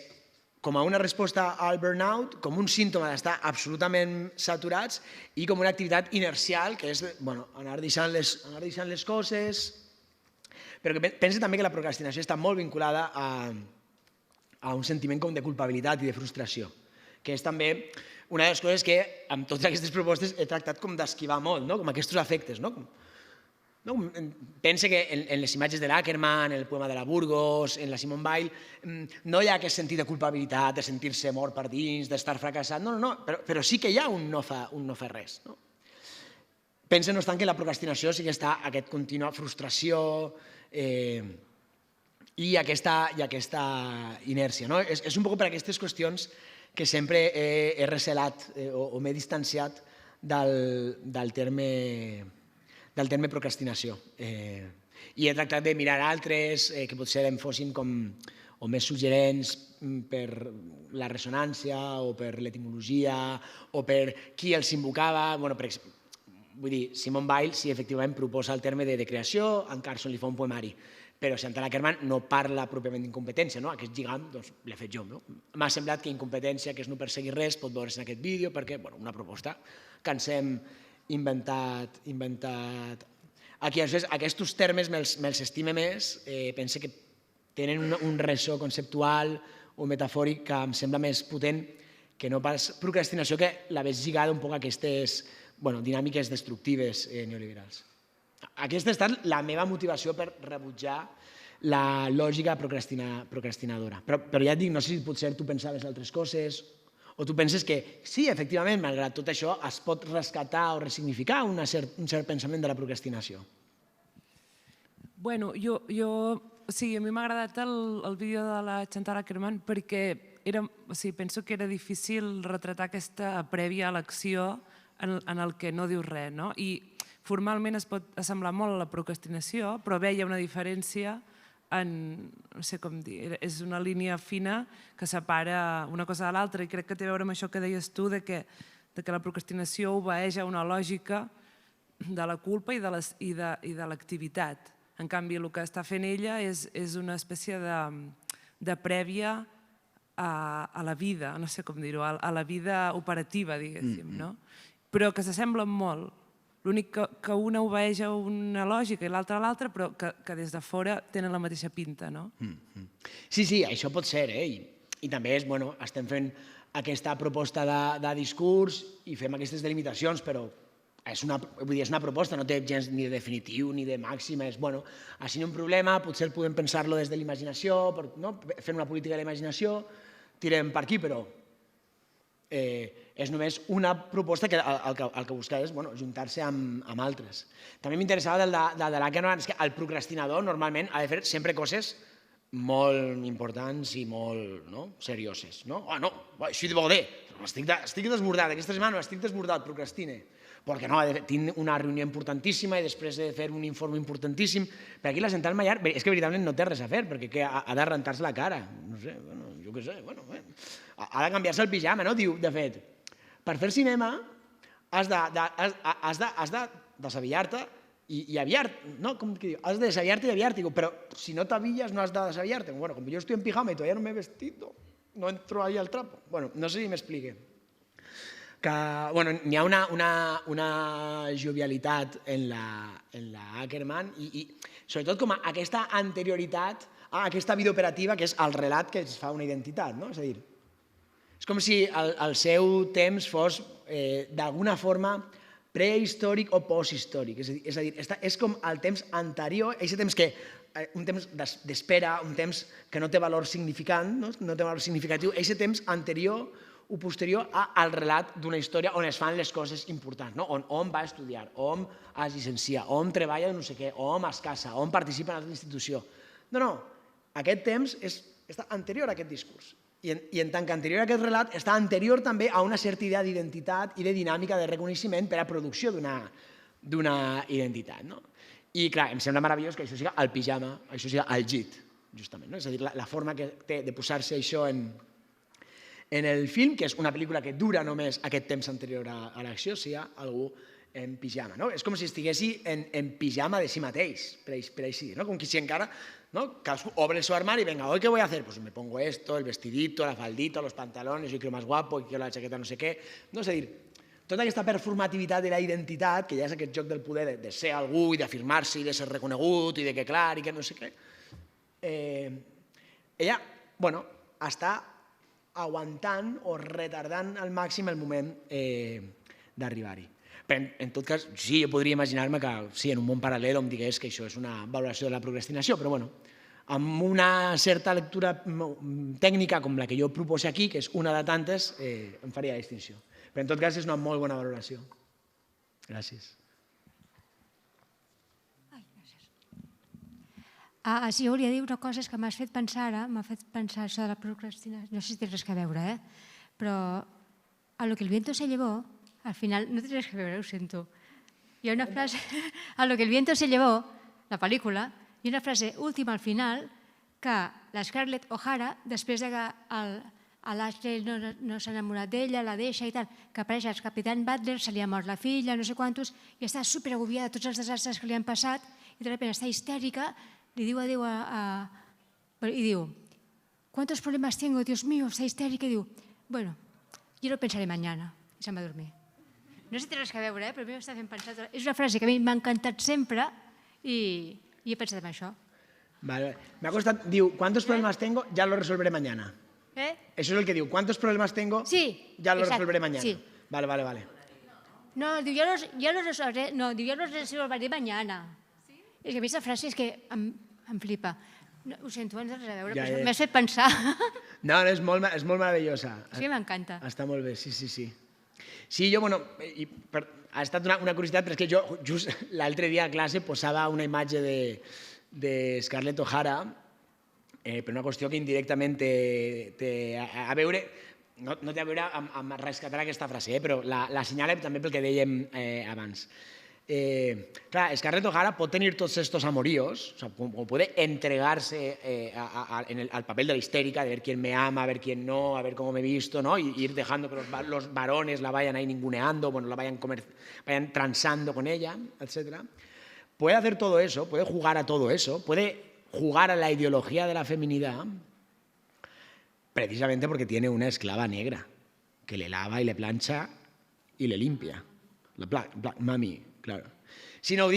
[SPEAKER 1] com a una resposta al burnout, com un símptoma d'estar absolutament saturats i com una activitat inercial, que és anar deixant les coses. Però penso també que la procrastinació està molt vinculada a un sentiment com de culpabilitat i de frustració, que és també una de les coses que amb totes aquestes propostes he tractat com d'esquivar molt, com aquests efectes. Penso que en les imatges de l'Ackerman, en el poema de la Burgos, en la Simone Weil, no hi ha aquest sentit de culpabilitat, de sentir-se mort per dins, d'estar fracassat, no, però sí que hi ha un no fer res. Penso, no obstant, que la procrastinació sí que està aquest contínua frustració i aquesta inèrcia. És un poc per aquestes qüestions que sempre he recelat o m'he distanciat del terme procrastinació. I he tractat de mirar altres que potser em fossin o més suggerents per la ressonància o per l'etimologia o per qui els invocava. Vull dir, Simone Weil sí, efectivament, proposa el terme de creació, en Carson li fa un poemari, però Chantal Ackerman no parla pròpiament d'incompetència, aquest lligam l'he fet jo. M'ha semblat que incompetència, que és no perseguir res, pot veure's en aquest vídeo, perquè una proposta que ens hem inventat aquí. Aquests termes me'ls estime més, penso que tenen un ressò conceptual o metafòric que em sembla més potent que no pas procrastinació, que la veig lligada un poc a aquestes dinàmiques destructives neoliberals. Aquesta ha estat la meva motivació per rebutjar la lògica procrastinadora. Però ja et dic, no sé si potser tu pensaves altres coses o tu penses que sí, efectivament, malgrat tot això, es pot rescatar o resignificar un cert pensament de la procrastinació.
[SPEAKER 12] Bueno, a mi m'ha agradat el vídeo de la Chantal Ackerman perquè penso que era difícil retratar aquesta prèvia a l'acció en el que no dius res, no? I formalment es pot assemblar molt a la procrastinació, però veia una diferència no sé com dir, és una línia fina que separa una cosa de l'altra i crec que té a veure amb això que deies tu de que la procrastinació obeeix a una lògica de la culpa i de l'activitat. En canvi, el que està fent ella és una espècie de prèvia a la vida, no sé com dir-ho, a la vida operativa, diguéssim, no? Però que s'assemblen molt. L'únic que una obeeix a una lògica i l'altra a l'altra, però que des de fora tenen la mateixa pinta, no?
[SPEAKER 1] Sí, això pot ser, i també estem fent aquesta proposta de discurs i fem aquestes delimitacions, però és una proposta, no té gens ni de definitiu ni de màxima, és, així no un problema, potser podem pensar-lo des de la imaginació, fent una política de la imaginació, tirem per aquí, però és només una proposta que el que busca és juntar-se amb altres. També m'interessava del de l'Ackerman, és que el procrastinador normalment ha de fer sempre coses molt importants i molt serioses. No, així de bo bé, estic desbordat, aquesta setmana estic desbordat, procrastine. Perquè no, tinc una reunió importantíssima i després he de fer un informe importantíssim. Per aquí la Central Maiar és que veritablement no té res a fer, perquè ha de rentar-se la cara. No sé, jo què sé, ha de canviar-se el pijama, no? Diu, de fet, per fer cinema has de desaviar-te i aviar-te, no? Com que diu, has de desaviar-te i aviar-te. Però si no t'avilles no has de desaviar-te. Bueno, com jo estic en pijama i todavía no m'he vestit, no entro ahí al trapo. Bueno, no sé si m'explique. N'hi ha una jovialitat en la Ackerman i sobretot com aquesta anterioritat a aquesta vida operativa que és el relat que es fa una identitat, no? És a dir, és com si el seu temps fos d'alguna forma prehistòric o posthistòric, és a dir, és com el temps anterior, un temps d'espera, un temps que no té valor significant, no té valor significatiu, aquest temps anterior o posterior al relat d'una història on es fan les coses importants, on va estudiar, on es llicencia, on treballa no sé què, on es casa, on participa en altra institució. No, aquest temps està anterior a aquest discurs. I en tant que anterior a aquest relat, està anterior també a una certa idea d'identitat i de dinàmica de reconeixement per a producció d'una identitat. I clar, em sembla meravellós que això sigui el pijama, això sigui el llit, justament. És a dir, la forma que té de posar-se això en el film, que és una pel·lícula que dura només aquest temps anterior a l'acció, sigui algú en pijama. És com si estiguessi en pijama de si mateix, per així dir. Com que si encara cadascú obre el seu armari i venga, ¿hoy qué voy a hacer? Pues me pongo esto, el vestidito, la faldita, los pantalones, yo quiero más guapo, yo quiero la chaqueta no sé què. És a dir, tota aquesta performativitat de la identitat, que ja és aquest joc del poder de ser algú i d'afirmar-se i de ser reconegut i de que clar i que no sé què, ella, està aguantant o retardant al màxim el moment d'arribar-hi. Però, en tot cas, sí, jo podria imaginar-me que, sí, en un món paral·lel em digués que això és una valoració de la procrastinació, però, amb una certa lectura tècnica com la que jo proposo aquí, que és una de tantes, em faria la distinció. Però, en tot cas, és una molt bona valoració. Gràcies.
[SPEAKER 13] Sí, hauria de dir una cosa que m'has fet pensar ara, m'ha fet pensar això de la procrastinació, no sé si té res a veure, però a lo que el viento se llevó, al final, no té res a veure, ho sento. Hi ha una frase, a lo que el viento se llevó, la pel·lícula, hi ha una frase última al final que la Scarlett O'Hara, després que l'Ashley no s'ha enamorat d'ella, la deixa i tal, que apareix el capitán Butler, se li ha mort la filla, no sé quantos, i està superagobiada de tots els desastres que li han passat, i de sobte està histèrica, le digo adeu y digo, ¿cuántos problemas tengo? Dios mío, está histérica. Y digo, bueno, yo lo pensaré mañana. I se'n va dormir. No sé si té res a veure, però a mi m'està fent pensar. És una frase que a mi m'ha encantat sempre i he pensat en això.
[SPEAKER 1] Me ha costat, diu, ¿cuántos problemas tengo? Ya lo resolveré mañana. Eso es el que diu, ¿cuántos problemas tengo?
[SPEAKER 13] Sí.
[SPEAKER 1] Ya lo resolveré mañana.
[SPEAKER 13] Sí.
[SPEAKER 1] Vale.
[SPEAKER 13] No, diu, ya lo resolveré mañana. És que a mi aquesta frase és que em flipa. Ho sento, no té res a veure, però m'has fet pensar.
[SPEAKER 1] No, és molt meravellosa.
[SPEAKER 13] Sí, m'encanta.
[SPEAKER 1] Està molt bé, sí. Sí, jo, ha estat una curiositat, però és que jo just l'altre dia a classe posava una imatge de Scarlett O'Hara per una qüestió que indirectament té a veure, no té a veure amb rescatar aquesta frase, però la assenyala també pel que dèiem abans. Clar, Scarlett O'Hara pot tenir tots estos amoríos, o puede entregarse al papel de la histérica, de ver quién me ama, a ver quién no, a ver cómo me he visto, ¿no? Y ir dejando que los varones la vayan ahí ninguneando, bueno, la vayan transando con ella, etc. Puede hacer todo eso, puede jugar a todo eso, puede jugar a la ideología de la feminidad, precisamente porque tiene una esclava negra que le lava y le plancha y le limpia. La Black Mummy, claro. Si no,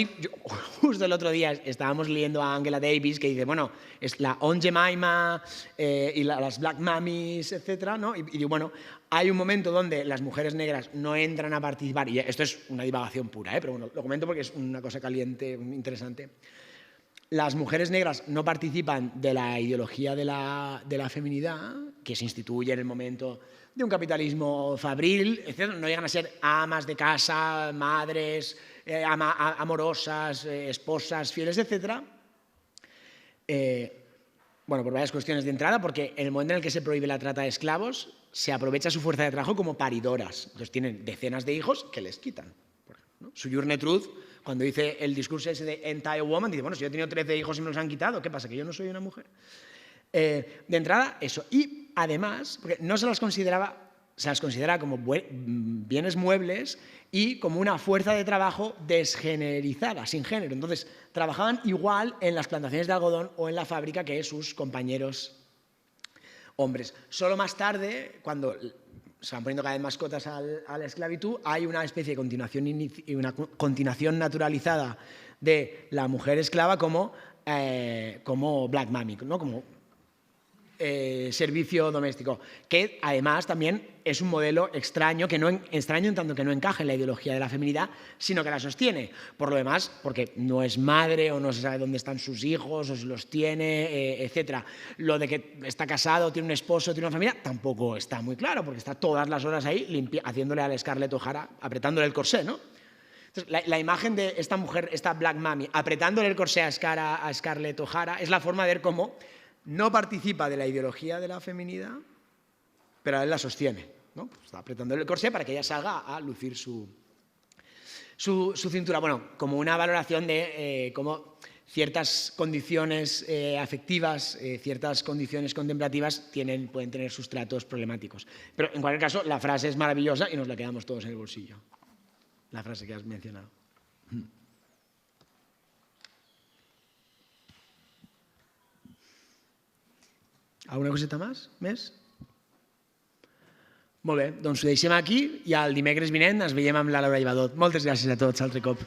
[SPEAKER 1] justo el otro día estábamos leyendo a Angela Davis que dice, bueno, es la On Jemima y las Black Mummies, etc., ¿no? Y digo, bueno, hay un momento donde las mujeres negras no entran a participar, y esto es una divagación pura, pero bueno, lo comento porque es una cosa caliente, interesante. Las mujeres negras no participan de la ideología de la feminidad, que se instituye en el momento de un capitalismo fabril, etc. No llegan a ser amas de casa, madres, amorosas, esposas, fieles, etc. Bueno, por varias cuestiones de entrada, porque en el momento en el que se prohíbe la trata de esclavos, se aprovecha su fuerza de trabajo como paridoras. Entonces tienen decenas de hijos que les quitan. ¿No? Sojourner Truth, cuando dice el discurso ese de Entire Woman, dice, bueno, si yo he tenido 13 hijos y me los han quitado, ¿qué pasa? ¿Que yo no soy una mujer? De entrada, eso. Y además, porque no se las considera como bienes muebles y como una fuerza de trabajo desgenerizada, sin género. Entonces, trabajaban igual en las plantaciones de algodón o en la fábrica que sus compañeros hombres. Solo más tarde, cuando se van poniendo cada vez más cotas a la esclavitud, hay una especie de continuación naturalizada de la mujer esclava como Black Mummy, ¿no? Como servicio doméstico, que además también es un modelo extraño en tanto que no encaja en la ideología de la feminidad, sino que la sostiene. Por lo demás, porque no es madre o no se sabe dónde están sus hijos o si los tiene, etc. Lo de que está casado, tiene un esposo, tiene una familia, tampoco está muy claro, porque está todas las horas ahí haciéndole a la Scarlett O'Hara, apretándole el corsé, ¿no? Entonces, la imagen de esta mujer, esta Black Mummy, apretándole el corsé a Scarlett O'Hara es la forma de ver cómo no participa de la ideología de la feminidad, pero él la sostiene, ¿no? Está apretándole el corsé para que ella salga a lucir su cintura. Bueno, como una valoración de cómo ciertas condiciones afectivas, ciertas condiciones contemplativas pueden tener sustratos problemáticos. Pero en cualquier caso, la frase es maravillosa y nos la quedamos todos en el bolsillo. La frase que has mencionado. Alguna coseta més? Molt bé, doncs ho deixem aquí i el dimecres vinent ens veiem amb la Laura Llevadot. Moltes gràcies a tots altre cop.